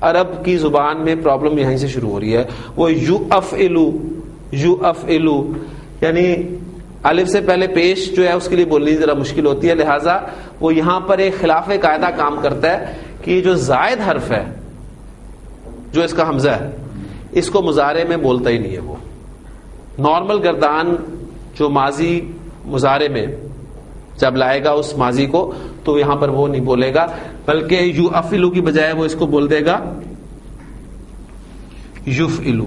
Speaker 1: عرب کی زبان میں پرابلم یہیں سے شروع ہو رہی ہے. وہ یفعلوا یعنی الف سے پہلے پیش جو ہے اس کے لیے بولنی ذرا مشکل ہوتی ہے. لہٰذا وہ یہاں پر ایک خلاف قاعدہ کام کرتا ہے کہ یہ جو زائد حرف ہے جو اس کا حمزہ ہے اس کو مضارع میں بولتا ہی نہیں ہے. وہ نارمل گردان جو ماضی مضارع میں جب لائے گا اس ماضی کو تو یہاں پر وہ نہیں بولے گا، بلکہ یفعلوا کی بجائے وہ اس کو بول دے گا یفعلوا.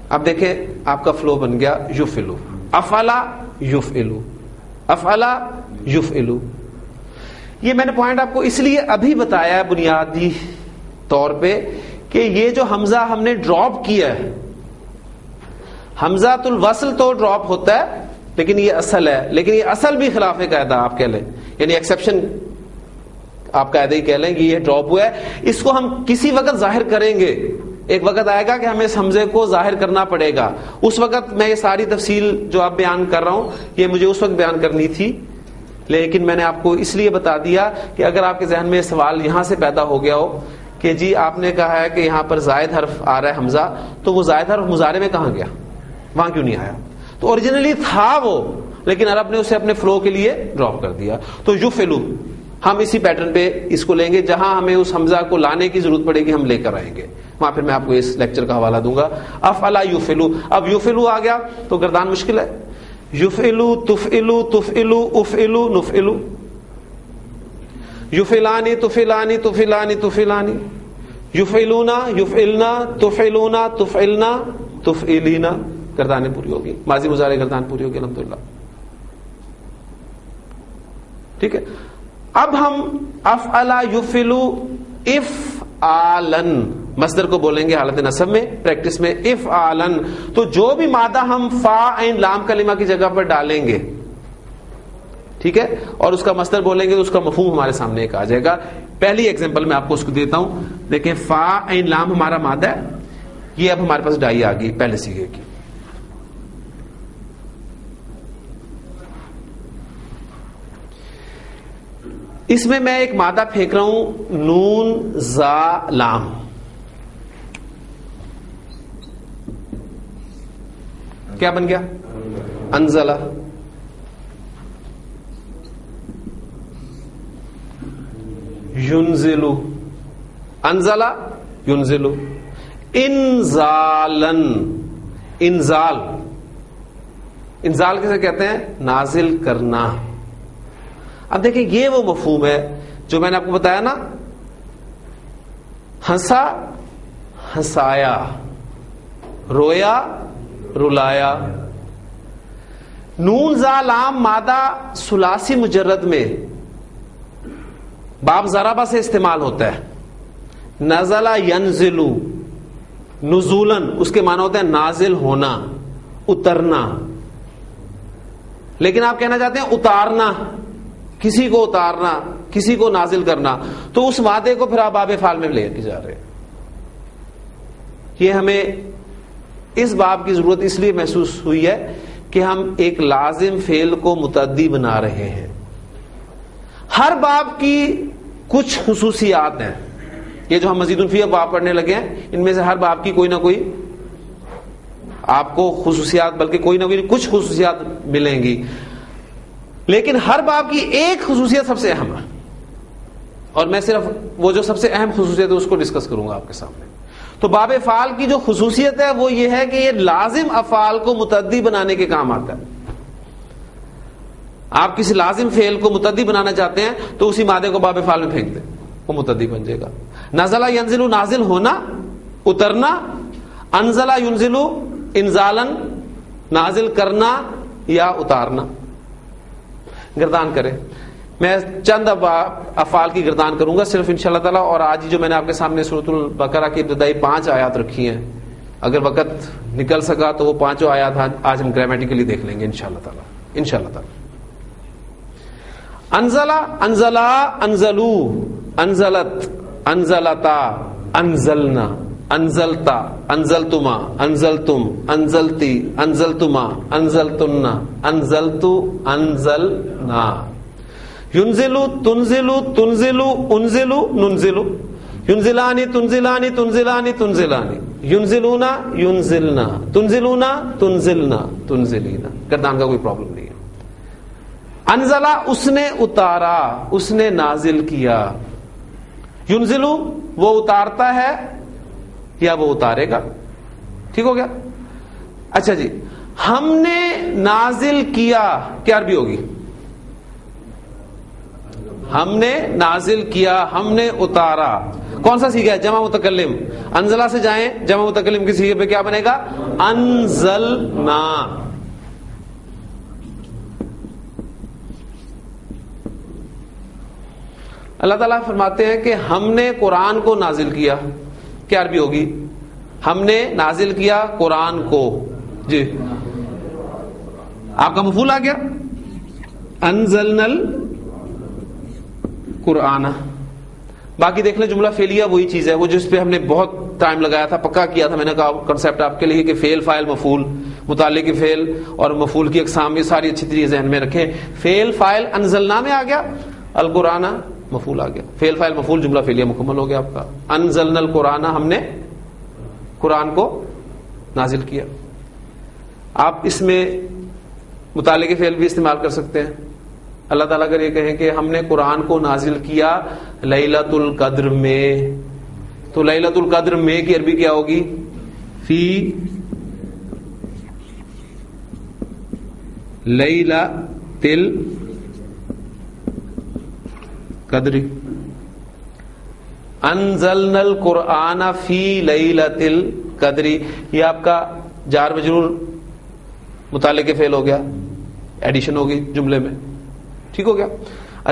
Speaker 1: اب دیکھیں آپ کا فلو بن گیا یفعلوا، افعلا یفعلوا، افعلا یفعلوا. یہ میں نے پوائنٹ آپ کو اس لیے ابھی بتایا ہے بنیادی طور پہ کہ یہ جو حمزہ ہم نے ڈراپ کیا ہے، حمزہ الوصل تو ڈراپ ہوتا ہے لیکن یہ اصل ہے، لیکن یہ اصل بھی خلاف قاعدہ آپ کہہ لیں، یعنی ایکسیپشن آپ قاعدہ ہی کہہ لیں کہ یہ ڈراپ ہوا ہے. اس کو ہم کسی وقت ظاہر کریں گے، ایک وقت آئے گا کہ ہمیں اس حمزے کو ظاہر کرنا پڑے گا. اس وقت میں یہ ساری تفصیل جو آپ بیان کر رہا ہوں یہ مجھے اس وقت بیان کرنی تھی، لیکن میں نے آپ کو اس لیے بتا دیا کہ اگر آپ کے ذہن میں سوال یہاں سے پیدا ہو گیا ہو کہ جی آپ نے کہا ہے کہ یہاں پر زائد حرف آ رہا ہے حمزہ، تو وہ زائد حرف مضارع میں کہاں گیا، وہاں کیوں نہیں آیا؟ تو اوریجنلی تھا وہ، لیکن عرب نے اسے اپنے فلو کے لیے ڈراپ کر دیا. تو یفعلوا ہم اسی پیٹرن پہ اس کو لیں گے، جہاں ہمیں اس حمزہ کو لانے کی ضرورت پڑے گی ہم لے کر آئیں گے، وہاں پھر میں آپ کو اس لیکچر کا حوالہ دوں گا. افعلا یفعلوا، اب یفعلوا آ گیا تو گردان مشکل ہے. یفعلوا تفعلوا تفعلوا افعلوا نفعلوا، یفعلانی تفعلانی تفعلانی تفعلانی، یفعلونا یفعلنا تفعلونا تفعلنا تفعلینا. گردانیں پوری ہوگی، ماضی مضارع گردان پوری ہوگی الحمدللہ. ٹھیک ہے. اب ہم افعلا یفعلوا افعالن مصدر کو بولیں گے حالت نصب میں، پریکٹس میں افعالن. تو جو بھی مادہ ہم فا عین لام کلمہ کی جگہ پر ڈالیں گے، ٹھیک ہے، اور اس کا مصدر بولیں گے تو اس کا مفہوم ہمارے سامنے ایک آ جائے گا. پہلی ایگزامپل میں آپ کو اس کو دیتا ہوں. دیکھیں فا عین لام ہمارا مادہ ہے، یہ اب ہمارے پاس ڈائی آ گئی پہلے سیگے کی. اس میں میں ایک مادہ پھینک رہا ہوں نون زا لام. کیا بن گیا؟ انزلہ. ینزلو، انزلہ ینزلو. انزالن، انزال، انزال کسے کہتے ہیں؟ نازل کرنا. اب دیکھیں یہ وہ مفہوم ہے جو میں نے آپ کو بتایا نا، ہنسا ہنسایا، رویا رلایا. نون زا لام مادہ ثلاثی مجرد میں باب ضربہ سے استعمال ہوتا ہے. نزلہ ینزلو، نزولن اس کے معنی ہوتا ہے نازل ہونا، اترنا. لیکن آپ کہنا چاہتے ہیں اتارنا، کسی کو اتارنا، کسی کو نازل کرنا، تو اس مادے کو پھر آپ باب فعل میں لے کے جا رہے ہیں. یہ ہمیں اس باب کی ضرورت اس لیے محسوس ہوئی ہے کہ ہم ایک لازم فعل کو متعدی بنا رہے ہیں. ہر باب کی کچھ خصوصیات ہیں، یہ جو ہم مزید الفیہ باب پڑھنے لگے ہیں ان میں سے ہر باب کی کوئی نہ کوئی آپ کو خصوصیات، بلکہ کوئی نہ کوئی کچھ خصوصیات ملیں گی. لیکن ہر باب کی ایک خصوصیت سب سے اہم ہے، اور میں صرف وہ جو سب سے اہم خصوصیت ہے اس کو ڈسکس کروں گا آپ کے سامنے. تو باب افعال کی جو خصوصیت ہے وہ یہ ہے کہ یہ لازم افعال کو متعدی بنانے کے کام آتا ہے. آپ کسی لازم فعل کو متعدی بنانا چاہتے ہیں تو اسی مادے کو باب افعال میں پھینک دیں، وہ متعدی بن جائے گا. نزلہ ینزل، نازل ہونا، اترنا. انزلہ ینزل، انزالن، نازل کرنا یا اتارنا. گردان کرے. میں چند افعال کی گردان کروں گا صرف انشاءاللہ تعالی. اور آج ہی جو میں نے آپ کے سامنے سورۃ البقرہ کی ابتدائی 5 آیات رکھی ہیں، اگر وقت نکل سکا تو وہ 5 آیات آج ہم گرامیٹیکلی دیکھ لیں گے انشاءاللہ تعالی. انشاءاللہ تعالی. انزلہ، انزلا، انزلو، انزلت، انزلتا، انزلنا، انزلتا، انزلتما، انزلتم، انزلتی، انزلتما، انزلتن، انزلتو، انزلنا. ینزلو، تنزلو، تنزلو، انزلو، ننزلو. ینزلانی، تنزلانی، تنزلانی، تنزلانی. ینزلونا، ینزلنا، تنزلونا، تنزلنا، تنزلینا. گردان کا کوئی پرابلم نہیں ہے. انزلہ، اس نے اتارا، اس نے نازل کیا. ینزلو، وہ اتارتا ہے یا وہ اتارے گا. ٹھیک ہو گیا. اچھا جی، ہم نے نازل کیا کیا عربی ہوگی؟ ہم نے نازل کیا، ہم نے اتارا. کون سا سیگا ہے؟ جمع متکلم. انزلہ سے جائیں جمع متکلم کی سیگے پہ کیا بنے گا؟ انزلنا. اللہ تعالیٰ فرماتے ہیں کہ ہم نے قرآن کو نازل کیا. کیا عربی ہوگی؟ ہم نے نازل کیا قرآن کو. جی، آپ کا مفعول آ گیا. انزلنا قرآن. باقی دیکھ لیں جملہ فعلیہ وہی چیز ہے، وہ جس پہ ہم نے بہت ٹائم لگایا تھا، پکا کیا تھا. میں نے کہا کنسیپٹ آپ کے لیے کہ فعل، فاعل، مفعول، متعلق فعل اور مفعول کی اقسام، یہ ساری اچھی طریقے ذہن میں رکھیں. فعل فاعل انزلنا میں آ گیا، القرآن مفعول آ گیا. فعل فاعل مفعول جملہ فعلیہ مکمل ہو گیا آپ کا. انزلنا القرآن، ہم نے قرآن کو نازل کیا. آپ اس میں متعلق فعل بھی استعمال کر سکتے ہیں. اللہ تعالیٰ اگر یہ کہیں کہ ہم نے قرآن کو نازل کیا لیلۃ القدر میں، تو لیلۃ القدر میں کی عربی کیا ہوگی؟ فی لیلۃ القدر. انزلنا القرآن فی لیلۃ القدر. یہ آپ کا جار مجرور متعلق فعل ہو گیا، ایڈیشن ہوگی جملے میں. ٹھیک ہو گیا.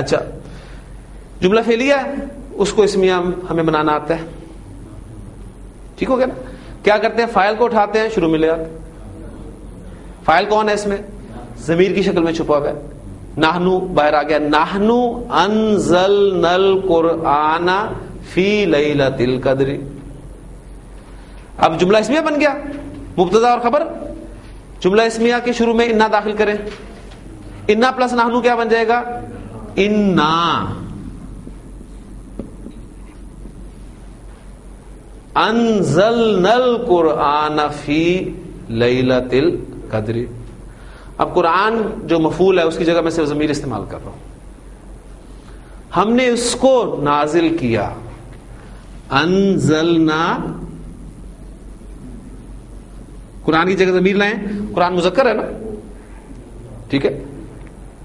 Speaker 1: اچھا، جملہ فعلیہ ہے، اس کو اسمیہ ہمیں بنانا آتا ہے. ٹھیک ہو گیا نا. کیا کرتے ہیں؟ فاعل کو اٹھاتے ہیں، شروع میں لے آتے. فاعل کون ہے اس میں؟ ضمیر کی شکل میں چھپا ہوا ہے. نحنو باہر آ گیا. نحنو انزلنا القرآن فی لیلۃ القدر. اب جملہ اسمیہ بن گیا، مبتدا اور خبر. جملہ اسمیہ کے شروع میں انا داخل کریں. انا پلس نحنو کیا بن جائے گا؟ انا. انزلنا القرآن فی لیلۃ القدر. اب قرآن جو مفعول ہے اس کی جگہ میں صرف ضمیر استعمال کر رہا ہوں. ہم نے اس کو نازل کیا. انزلنا، قرآن کی جگہ ضمیر لائیں. قرآن مذکر ہے نا، ٹھیک ہے،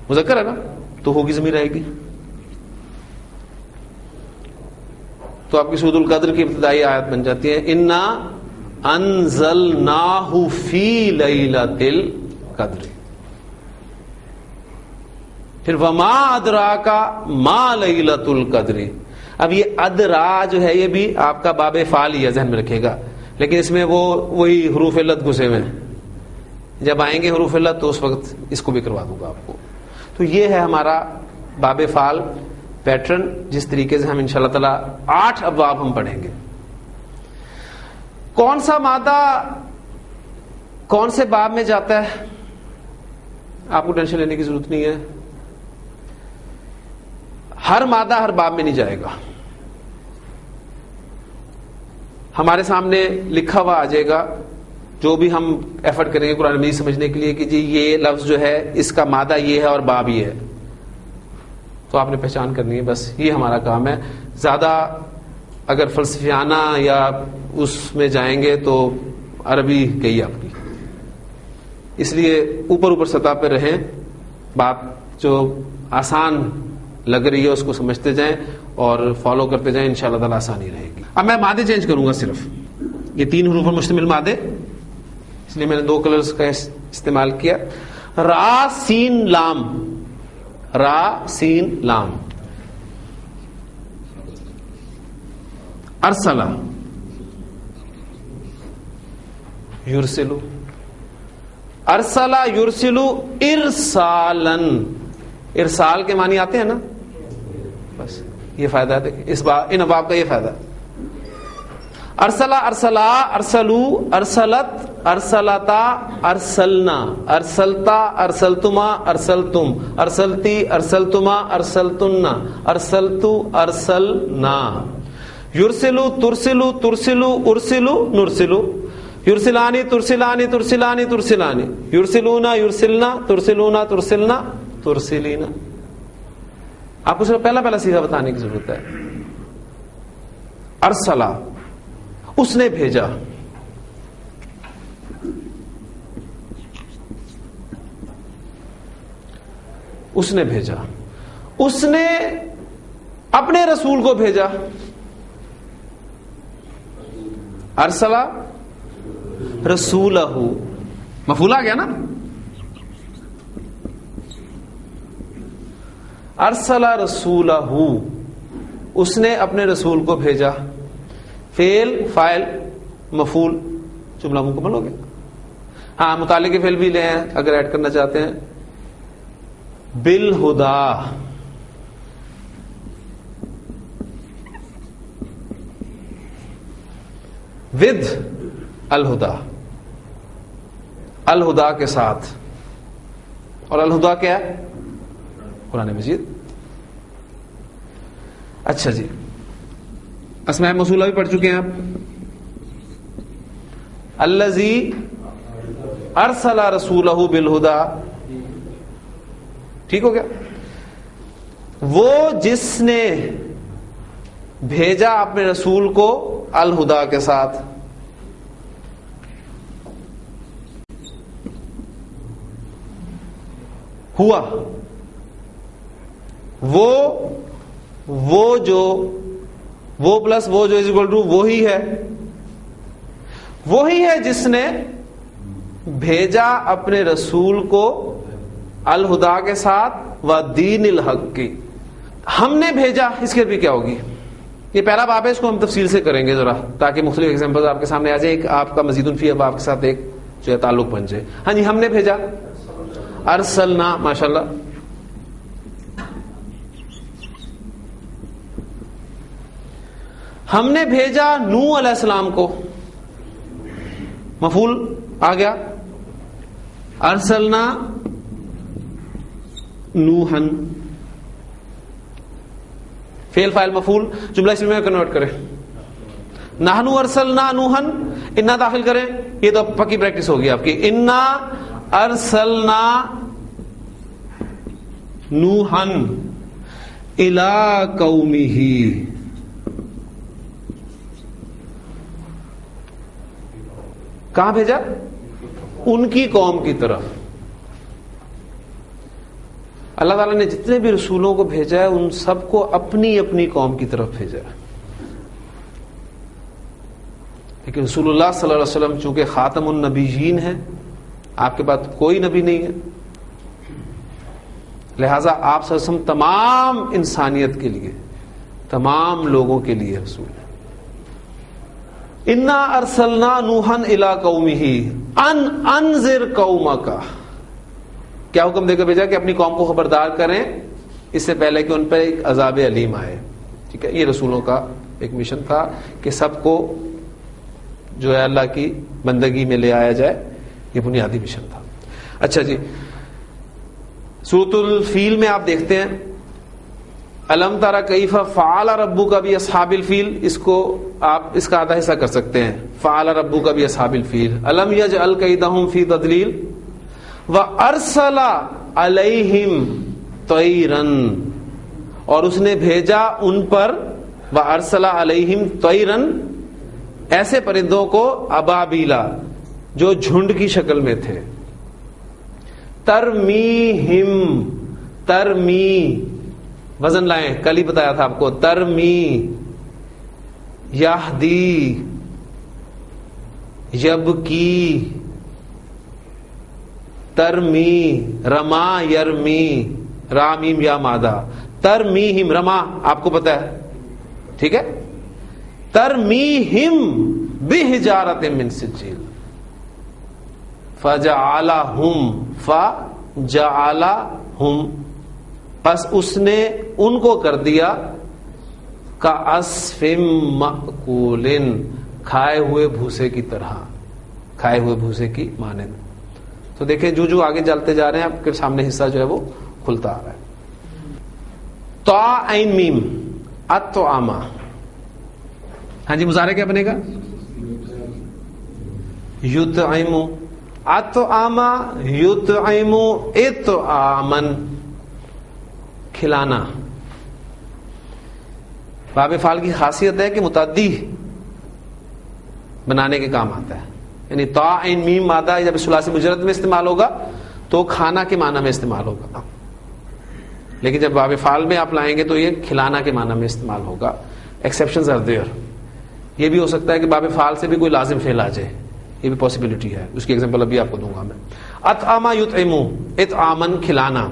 Speaker 1: مذکر ہے نا، تو ہوگی ضمیر آئے گی. تو آپ کی سورۃ القدر کی ابتدائی آیت بن جاتی ہے انا انزلناہ فی لیلۃ القدر. پھر وما ادراک ما لیلۃ القدر. اب یہ ادرا جو ہے یہ بھی آپ کا باب فعال ہی ہے، ذہن میں رکھے گا، لیکن اس میں وہی حروف علت گھسے ہوئے ہیں. جب آئیں گے حروف علت تو اس وقت اس کو بھی کروا دوں گا آپ کو. تو یہ ہے ہمارا باب فعال پیٹرن، جس طریقے سے ہم انشاءاللہ تعالی 8 ابواب ہم پڑھیں گے. کون سا مادہ کون سے باب میں جاتا ہے آپ کو ٹینشن لینے کی ضرورت نہیں ہے. ہر مادہ ہر باب میں نہیں جائے گا. ہمارے سامنے لکھا ہوا آ جائے گا جو بھی ہم ایفرٹ کریں گے قرآن مجید سمجھنے کے لیے کہ جی یہ لفظ جو ہے اس کا مادہ یہ ہے اور باب یہ ہے، تو آپ نے پہچان کرنی ہے، بس یہ ہمارا کام ہے. زیادہ اگر فلسفیانہ یا اس میں جائیں گے تو عربی گئی آپ کی. اس لیے اوپر سطح پہ رہیں، بات جو آسان لگ رہی ہے اس کو سمجھتے جائیں اور فالو کرتے جائیں، انشاءاللہ تعالی آسانی رہے گی. اب میں مادے چینج کروں گا، صرف یہ 3 حروف پر مشتمل مادے، اس لیے میں نے 2 کلرز کا استعمال کیا. را سین لام، را سین لام. Ursula یرسلو، Ursula یرسلو ارسالن. ارسال کے معنی آتے ہیں نا، بس یہ فائدہ ہے. دیکھیں ان ابواب کا یہ فائدہ ہے. ارسلہ ارسلا ارسلو ارسلت ارسلتا ارسلنا ارسلتا ارسلتما ارسلتم ارسلتی ارسلتما ارسلتنا ارسلتو ارسلنا. یرسلو ترسلو ترسلو ارسلو نرسلو. یرسلانی ترسلانی ترسلانی ترسلانی. یرسلونا یرسلنا ترسلونا ترسلنا ترسلینا. آپ کو صرف پہلا صیغہ بتانے کی ضرورت ہے. ارسلہ اس نے بھیجا، اس نے بھیجا، اس نے اپنے رسول کو بھیجا. ارسلہ رسولہ، مفعول آ گیا نا. ارسلہ رسولہ، اس نے اپنے رسول کو بھیجا. فعل فاعل مفعول، جملہ مکمل ہو گیا. ہاں متعلق فعل بھی لے ہیں اگر ایڈ کرنا چاہتے ہیں. بالہدا، ود الہدا، الہدا کے ساتھ. اور الہدا کیا ہے؟ قرآن مجید. اچھا جی، اسماء موصولہ بھی پڑھ چکے ہیں آپ. الذی ارسل رسولہ بالہدا، ٹھیک ہو گیا. وہ جس نے بھیجا اپنے رسول کو الہدا کے ساتھ. ہوا، وہ جو، وہ پلس وہ جو از اکول ٹو وہی ہے، وہی ہے جس نے بھیجا اپنے رسول کو الہدا کے ساتھ و دین الحق کی. ہم نے بھیجا، اس کے بھی کیا ہوگی؟ یہ پہلا باب ہے، اس کو ہم تفصیل سے کریں گے ذرا تاکہ مختلف ایگزامپل آپ کے سامنے آ جائیں. ایک آپ کا مزید فی اب آپ کے ساتھ ایک جو ہے تعلق بن جائے. ہاں جی، ہم نے بھیجا. ارسلنا، ماشاءاللہ. ہم نے بھیجا نوح علیہ السلام کو، مفعول آ گیا. ارسلنا نوحن، فعل فاعل مفعول. جملہ اسم میں کنورٹ کریں. نحن ارسلنا نوحن، انا داخل کریں. یہ تو پکی پریکٹس ہوگی آپ کی. انا ارسلنا نوحن الی قومہ، کہاں بھیجا؟ ان کی قوم کی طرف. اللہ تعالیٰ نے جتنے بھی رسولوں کو بھیجا ہے ان سب کو اپنی اپنی قوم کی طرف بھیجا ہے. لیکن رسول اللہ صلی اللہ علیہ وسلم چونکہ خاتم النبیین ہیں، آپ کے بعد کوئی نبی نہیں ہے، لہذا آپ صلی اللہ علیہ وسلم تمام انسانیت کے لیے، تمام لوگوں کے لیے رسول ہے. انا ارسلنا نوحا الی قومہ ان انذر قومک، کیا حکم دے کر بھیجا کہ اپنی قوم کو خبردار کریں اس سے پہلے کہ ان پر ایک عذاب علیم آئے. ٹھیک ہے، یہ رسولوں کا ایک مشن تھا کہ سب کو جو ہے اللہ کی بندگی میں لے آیا جائے. یہ بنیادی مشن تھا. اچھا جی، سورۃ الفیل میں آپ دیکھتے ہیں الم ترى کیف فعل ربک باصحاب الفیل، اس کو آپ اس کا آدھا حصہ کر سکتے ہیں، فعل ربک باصحاب الفیل، الم یجعل کیدہم فی تضلیل، وارسل علیہم طیرا، اور اس نے بھیجا ان پر، وارسل علیہم طیرا، ایسے پرندوں کو، ابابیلا، جو جھنڈ کی شکل میں تھے، ترمیہم، ترمی، وزن لائیں، کل ہی بتایا تھا آپ کو، ترمی، یہدی، یبکی، ترمی، رما یرمی، رامیم یا مادہ، ترمیہم، رما آپ کو پتا ہے، ٹھیک ہے، ترمیہم بحجارۃ من سجیل، فجعلہم، فجعلہم، پس اس نے ان کو کر دیا کعصف مأکول، کھائے ہوئے بھوسے کی طرح، کھائے ہوئے بھوسے کی مانند. تو دیکھیں جو آگے چلتے جا رہے ہیں آپ کے سامنے حصہ جو ہے وہ کھلتا آ رہا ہے. طا عین میم، اطعام، ہاں جی مضارع کیا بنے گا؟ یطعم، اطعام یطعم اطعاما، کھلانا. باب فعل کی خاصیت ہے کہ متعدی بنانے کے کام آتا ہے، یعنی طا عین میم مادہ جب ثلاثی مجرد میں استعمال ہوگا تو کھانا کے معنی میں استعمال ہوگا، لیکن جب باب فعل میں آپ لائیں گے تو یہ کھلانا کے معنی میں استعمال ہوگا. Exceptions are there. یہ بھی ہو سکتا ہے کہ باب فعل سے بھی کوئی لازم فعل آ جائے، یہ بھی پاسبلٹی ہے، اس کی ایگزامپل ابھی آپ کو دوں گا میں. اطعما یطعم، اطعامن، کھلانا.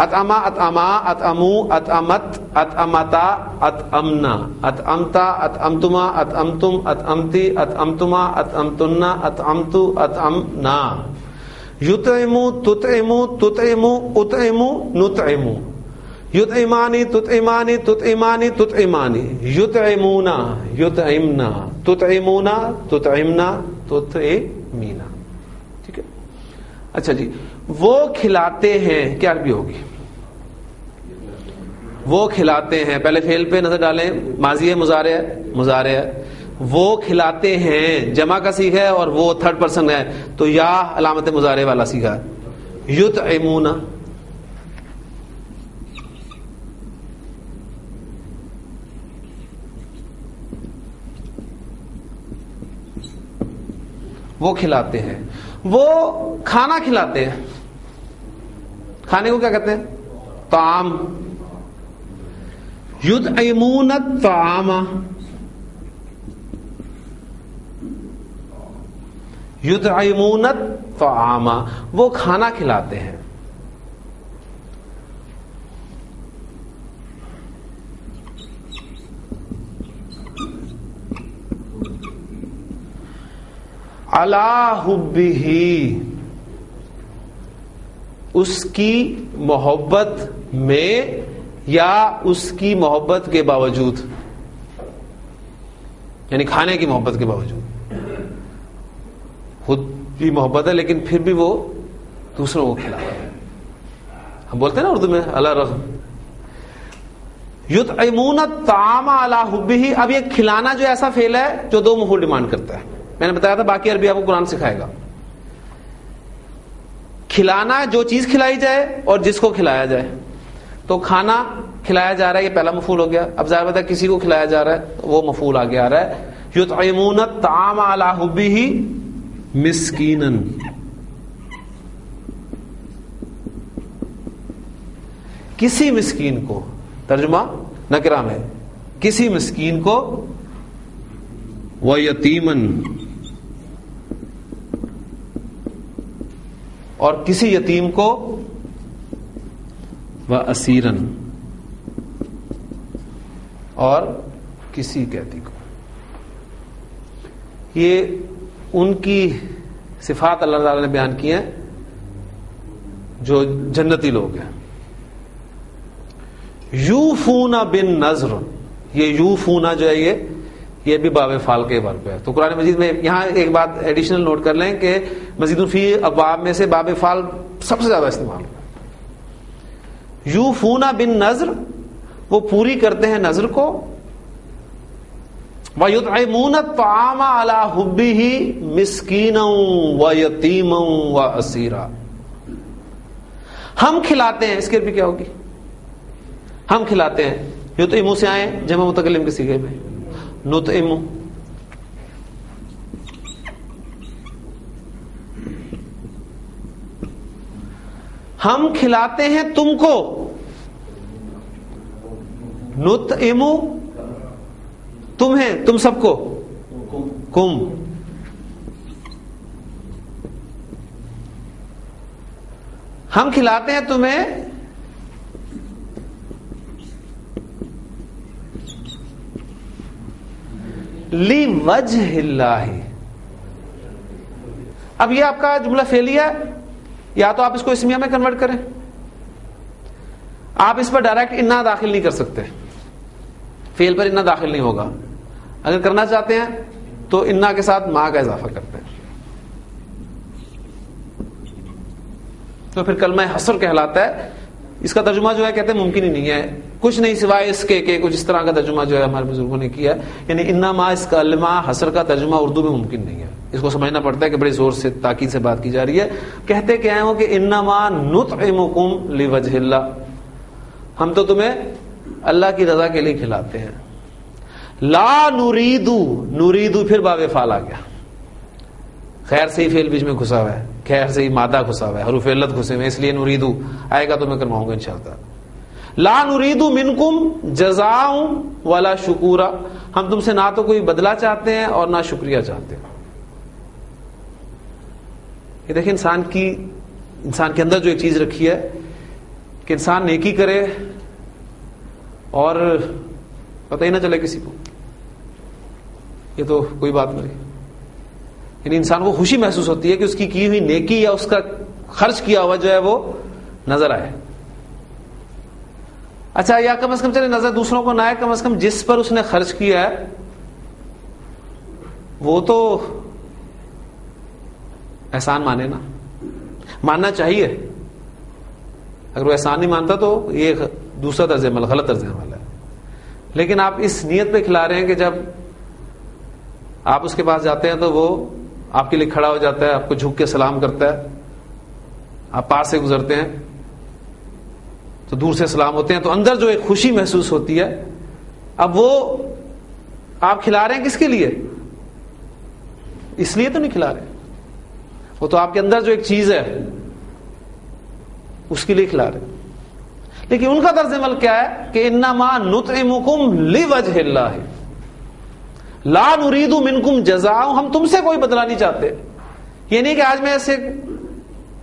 Speaker 1: اطعما، اطعما، اطعمو، اطعمت، اطعمتا، اطعمنا، اطعمتا، اطعمتما، اطعمتم، اطعمتی، اطعمتما، اطعمتنا، اطعمتو، اطعمنا. یطعمو، تطعمو، تطعمو، اطعمو، نطعمو. یطعمانی، تطعمانی، تطعمانی، تطعمانی. یطعمونا، یطعمنا، تطعمونا، تطعمنا، تطعمینا. ٹھیک ہے. اچھا جی، وہ کھلاتے ہیں، کیا عربی ہوگی؟ وہ کھلاتے ہیں. پہلے فعل پہ نظر ڈالیں، ماضی ہے مضارع ہے؟ مضارع ہے. وہ کھلاتے ہیں جمع کا صیغہ ہے اور وہ تھرڈ پرسن ہے تو یا علامت مضارع والا صیغہ ہے. یطعمون، وہ کھلاتے ہیں، وہ کھانا کھلاتے ہیں. کھانے کو کیا کہتے ہیں؟ طعام. یطعمون الطعام، یطعمون الطعام، وہ کھانا کھلاتے ہیں. علی حبہ، اس کی محبت میں یا اس کی محبت کے باوجود، یعنی کھانے کی محبت کے باوجود. خود بھی محبت ہے لیکن پھر بھی وہ دوسروں کو کھلاتا ہے. ہم بولتے ہیں نا اردو میں علی رغم. یطعمون الطعام علی حبہ. اب یہ کھلانا جو ایسا فعل ہے جو دو مفعول ڈیمانڈ کرتا ہے. میں نے بتایا تھا باقی عربی آپ کو قرآن سکھائے گا. کھلانا جو چیز کھلائی جائے اور جس کو کھلایا جائے. تو کھانا کھلایا جا رہا ہے، یہ پہلا مفعول ہو گیا. اب ظاہر بات ہے کسی کو کھلایا جا رہا ہے تو وہ مفعول آگے آ رہا ہے. یطعمون الطعام علی حبہ مسکینا، کسی مسکین کو، ترجمہ نکرہ میں، کسی مسکین کو، ویتیمن، اور کسی یتیم کو، واسیرن، اور کسی قیدی کو. یہ ان کی صفات اللہ تعالی نے بیان کی ہیں جو جنتی لوگ ہیں. یوفون بالنذر، یہ یوفون جو ہے یہ بھی باب فعل کے ورب ہے. تو قرآن مجید میں یہاں ایک بات ایڈیشنل نوٹ کر لیں کہ مزید فی ابواب میں سے باب فعل سب سے زیادہ استعمال ہوا. یوفون بالنذر وہ پوری کرتے ہیں نظر کو. وَيُطْعِمُونَ الطَّعَامَ عَلَى حُبِّهِ مِسْكِينًا وَيَتِيمًا وَأَسِيرًا. ہم کھلاتے ہیں, اس کے بھی کیا ہوگی؟ ہم کھلاتے ہیں. یطعمو سے آئے جمع متکلم کے صیغے میں, نطعمو. ہم کھلاتے ہیں تم کو. نطعمو تمہیں, تم سب کو. کم. ہم کھلاتے ہیں تمہیں لِوَجْهِ اللَّهِ. اب یہ آپ کا جملہ فعلیہ ہے, یا تو آپ اس کو اسمیہ میں کنورٹ کریں. آپ اس پر ڈائریکٹ انا داخل نہیں کر سکتے, فعل پر انا داخل نہیں ہوگا. اگر کرنا چاہتے ہیں تو انا کے ساتھ ما کا اضافہ کرتے ہیں, تو پھر کلمہ حصر کہلاتا ہے. اس کا ترجمہ جو ہے کہتے ہیں ممکن ہی نہیں ہے, کچھ نہیں سوائے اس کے کہ کچھ اس طرح کا ترجمہ جو ہے ہمارے بزرگوں نے کیا ہے. یعنی انما اس کلمہ حصر کا ترجمہ اردو میں ممکن نہیں ہے. اس کو سمجھنا پڑتا ہے کہ بڑے زور سے تاکید سے بات کی جا رہی ہے. کہتے کیا ہیں کہ انما نطعمکم لوجہ اللہ, ہم تو تمہیں اللہ کی رضا کے لیے کھلاتے ہیں. لا نریدو, نریدو پھر باب فعل آ گیا. خیر سے ہی فعل بیچ میں گھسا ہوا ہے, خیر سے ہی مادہ گھسا ہوا ہے, حروف علت گھسے ہوئے, اس لیے نریدو آئے گا تو میں کرواؤں گا انشاءاللہ. لا نریدو منکم جزاء ولا شکورا, ہم تم سے نہ تو کوئی بدلہ چاہتے ہیں اور نہ شکریہ چاہتے ہیں. یہ دیکھیں انسان کے اندر جو ایک چیز رکھی ہے کہ انسان نیکی کرے اور پتہ ہی نہ چلے کسی کو, یہ تو کوئی بات نہیں. یعنی انسان کو خوشی محسوس ہوتی ہے کہ اس کی ہوئی نیکی یا اس کا خرچ کیا ہوا جو ہے وہ نظر آئے. اچھا, یا کم از کم چلے نظر دوسروں کو نہ آئے, کم از کم جس پر اس نے خرچ کیا ہے وہ تو احسان مانے نا, ماننا چاہیے. اگر وہ احسان نہیں مانتا تو یہ دوسرا طرز عمل, غلط طرز عمل ہے. لیکن آپ اس نیت پہ کھلا رہے ہیں کہ جب آپ اس کے پاس جاتے ہیں تو وہ آپ کے لیے کھڑا ہو جاتا ہے, آپ کو جھک کے سلام کرتا ہے, آپ پاس سے گزرتے ہیں تو دور سے سلام ہوتے ہیں, تو اندر جو ایک خوشی محسوس ہوتی ہے. اب وہ آپ کھلا رہے ہیں کس کے لیے؟ اس لیے تو نہیں کھلا رہے, وہ تو آپ کے اندر جو ایک چیز ہے اس کے لیے کھلا رہے. لیکن ان کا طرز عمل کیا ہے کہ انما نطعمکم لوجہ اللہ لا نرید منکم جزاء, ہم تم سے کوئی بدلہ نہیں چاہتے. یہ نہیں کہ آج میں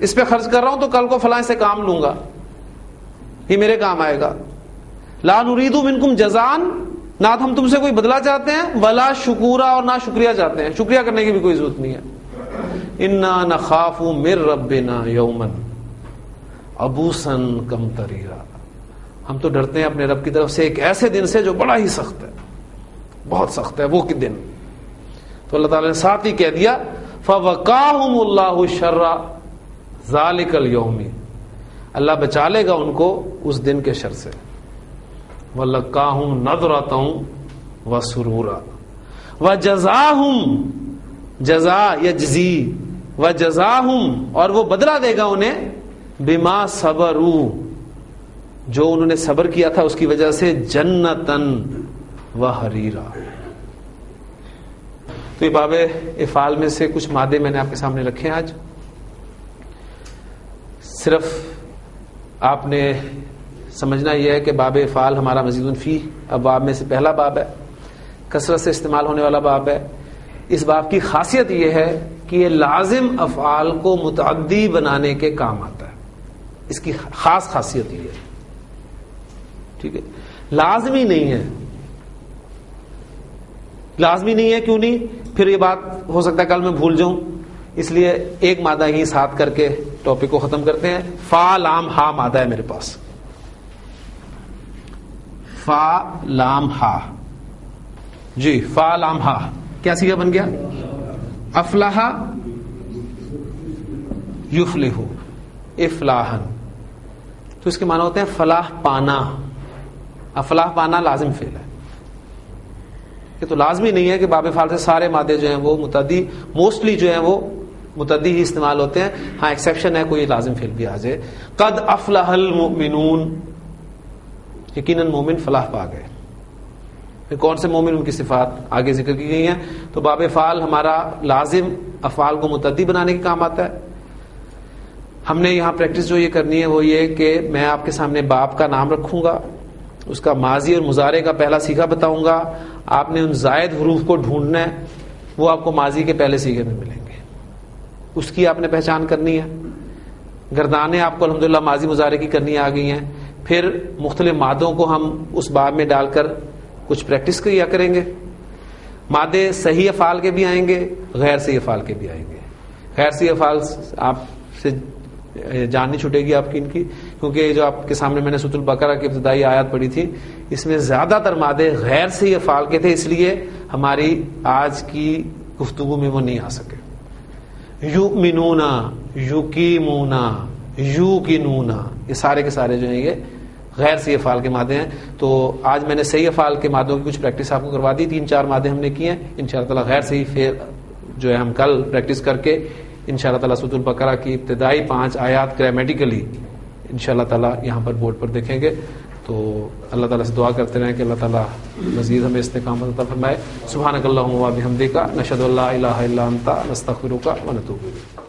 Speaker 1: اس پہ خرچ کر رہا ہوں تو کل کو فلاں سے کام لوں گا, یہ میرے کام آئے گا. لا نرید منکم جزاء, نہ ہم تم سے کوئی بدلہ چاہتے ہیں, ولا شکورا, اور نہ شکریہ چاہتے ہیں. شکریہ کرنے کی بھی کوئی ضرورت نہیں ہے. انا نخاف من ربنا یوما عبوسا قمطريرا, ہم تو ڈرتے ہیں اپنے رب کی طرف سے ایک ایسے دن سے جو بڑا ہی سخت ہے, بہت سخت ہے وہ کہ دن. تو اللہ تعالیٰ نے ساتھ ہی کہہ دیا فوقاہم اللہ شر ذالک اليوم, اللہ بچا لے گا ان کو اس دن کے شر سے. وَلَقَّاهُمْ نَضْرَةً وَسُرُورًا وَجَزَاهُمْ, جزا یجزی, وَجَزَاهُمْ, اور وہ بدلہ دے گا انہیں بما صبروا, جو انہوں نے صبر کیا تھا اس کی وجہ سے, جنتاً وحریرا. تو یہ باب افعال میں سے کچھ مادے میں نے آپ کے سامنے رکھے ہیں. آج صرف آپ نے سمجھنا یہ ہے کہ باب افعال ہمارا مزید فی ابواب میں سے پہلا باب ہے, کثرت سے استعمال ہونے والا باب ہے. اس باب کی خاصیت یہ ہے کہ یہ لازم افعال کو متعدی بنانے کے کام آتا ہے. اس کی خاص خاصیت یہ ہے, ٹھیک ہے. لازمی نہیں ہے, لازمی نہیں ہے. کیوں نہیں؟ پھر یہ بات ہو سکتا ہے کل میں بھول جاؤں, اس لیے ایک مادہ ہی ساتھ کر کے ٹاپک کو ختم کرتے ہیں. فا لام ہا مادہ ہے میرے پاس, فا لام ہا. جی, فا لام ہا کیا صیغہ بن گیا؟ افلاح یفلح, افلاحن. تو اس کے معنی ہوتے ہیں فلاح پانا, اب فلاح پانا لازم فعل ہے، یہ تو لازمی نہیں ہے کہ باب فعل سے سارے مادے جو ہیں وہ متعدی، موسٹلی جو ہیں وہ متعدی ہی استعمال ہوتے ہیں. ہاں ایکسیپشن ہے، کوئی لازم فعل بھی آ جائے. قد افلح المؤمنون، یقیناً مومن فلاح پا گئے. پھر کون سے مومن، ان کی صفات آگے ذکر کی گئی ہیں. تو باب فعل ہمارا لازم افعال کو متعدی بنانے کے کام آتا ہے. ہم نے یہاں پریکٹس جو یہ کرنی ہے وہ یہ کہ میں آپ کے سامنے باب کا نام رکھوں گا، اس کا ماضی اور مضارع کا پہلا صیغہ بتاؤں گا، آپ نے ان زائد حروف کو ڈھونڈنا ہے، وہ آپ کو ماضی کے پہلے صیغے میں ملیں گے، اس کی آپ نے پہچان کرنی ہے. گردانیں آپ کو الحمدللہ ماضی مضارع کی کرنی آ گئی ہیں. پھر مختلف مادوں کو ہم اس باب میں ڈال کر کچھ پریکٹس کیا کریں گے. مادے صحیح افعال کے بھی آئیں گے، غیر صحیح افعال کے بھی آئیں گے. غیر صحیح افعال آپ سے جان نہیں چھوٹے گی آپ کی ان کی، کیونکہ جو آپ کے سامنے میں نے سورۃ البقرہ کی ابتدائی آیات پڑھی تھی، اس میں زیادہ تر مادے غیر صحیح افعال کے تھے، اس لیے ہماری آج کی گفتگو میں وہ نہیں آ سکے. یؤمنون، یقیمون، یوقنون، یہ سارے کے سارے جو ہیں یہ غیر صحیح افعال کے مادے ہیں. تو آج میں نے صحیح افعال کے مادوں کی کچھ پریکٹس آپ کو کروا دی، 3-4 مادے ہم نے کیے ہیں. انشاءاللہ تعالی غیر صحیح فعل جو ہے ہم کل پریکٹس کر کے انشاءاللہ تعالی سورۃ البقرہ کی ابتدائی 5 آیات گرامیٹیکلی انشاءاللہ تعالی یہاں پر بورڈ پر دیکھیں گے. تو اللہ تعالیٰ سے دعا کرتے رہیں کہ اللہ تعالیٰ مزید ہمیں استقامت عطا فرمائے. سبحانک اللہم و بحمدک، نشہد ان لا الہ الا انت، نستغفرک و نتوب الیک.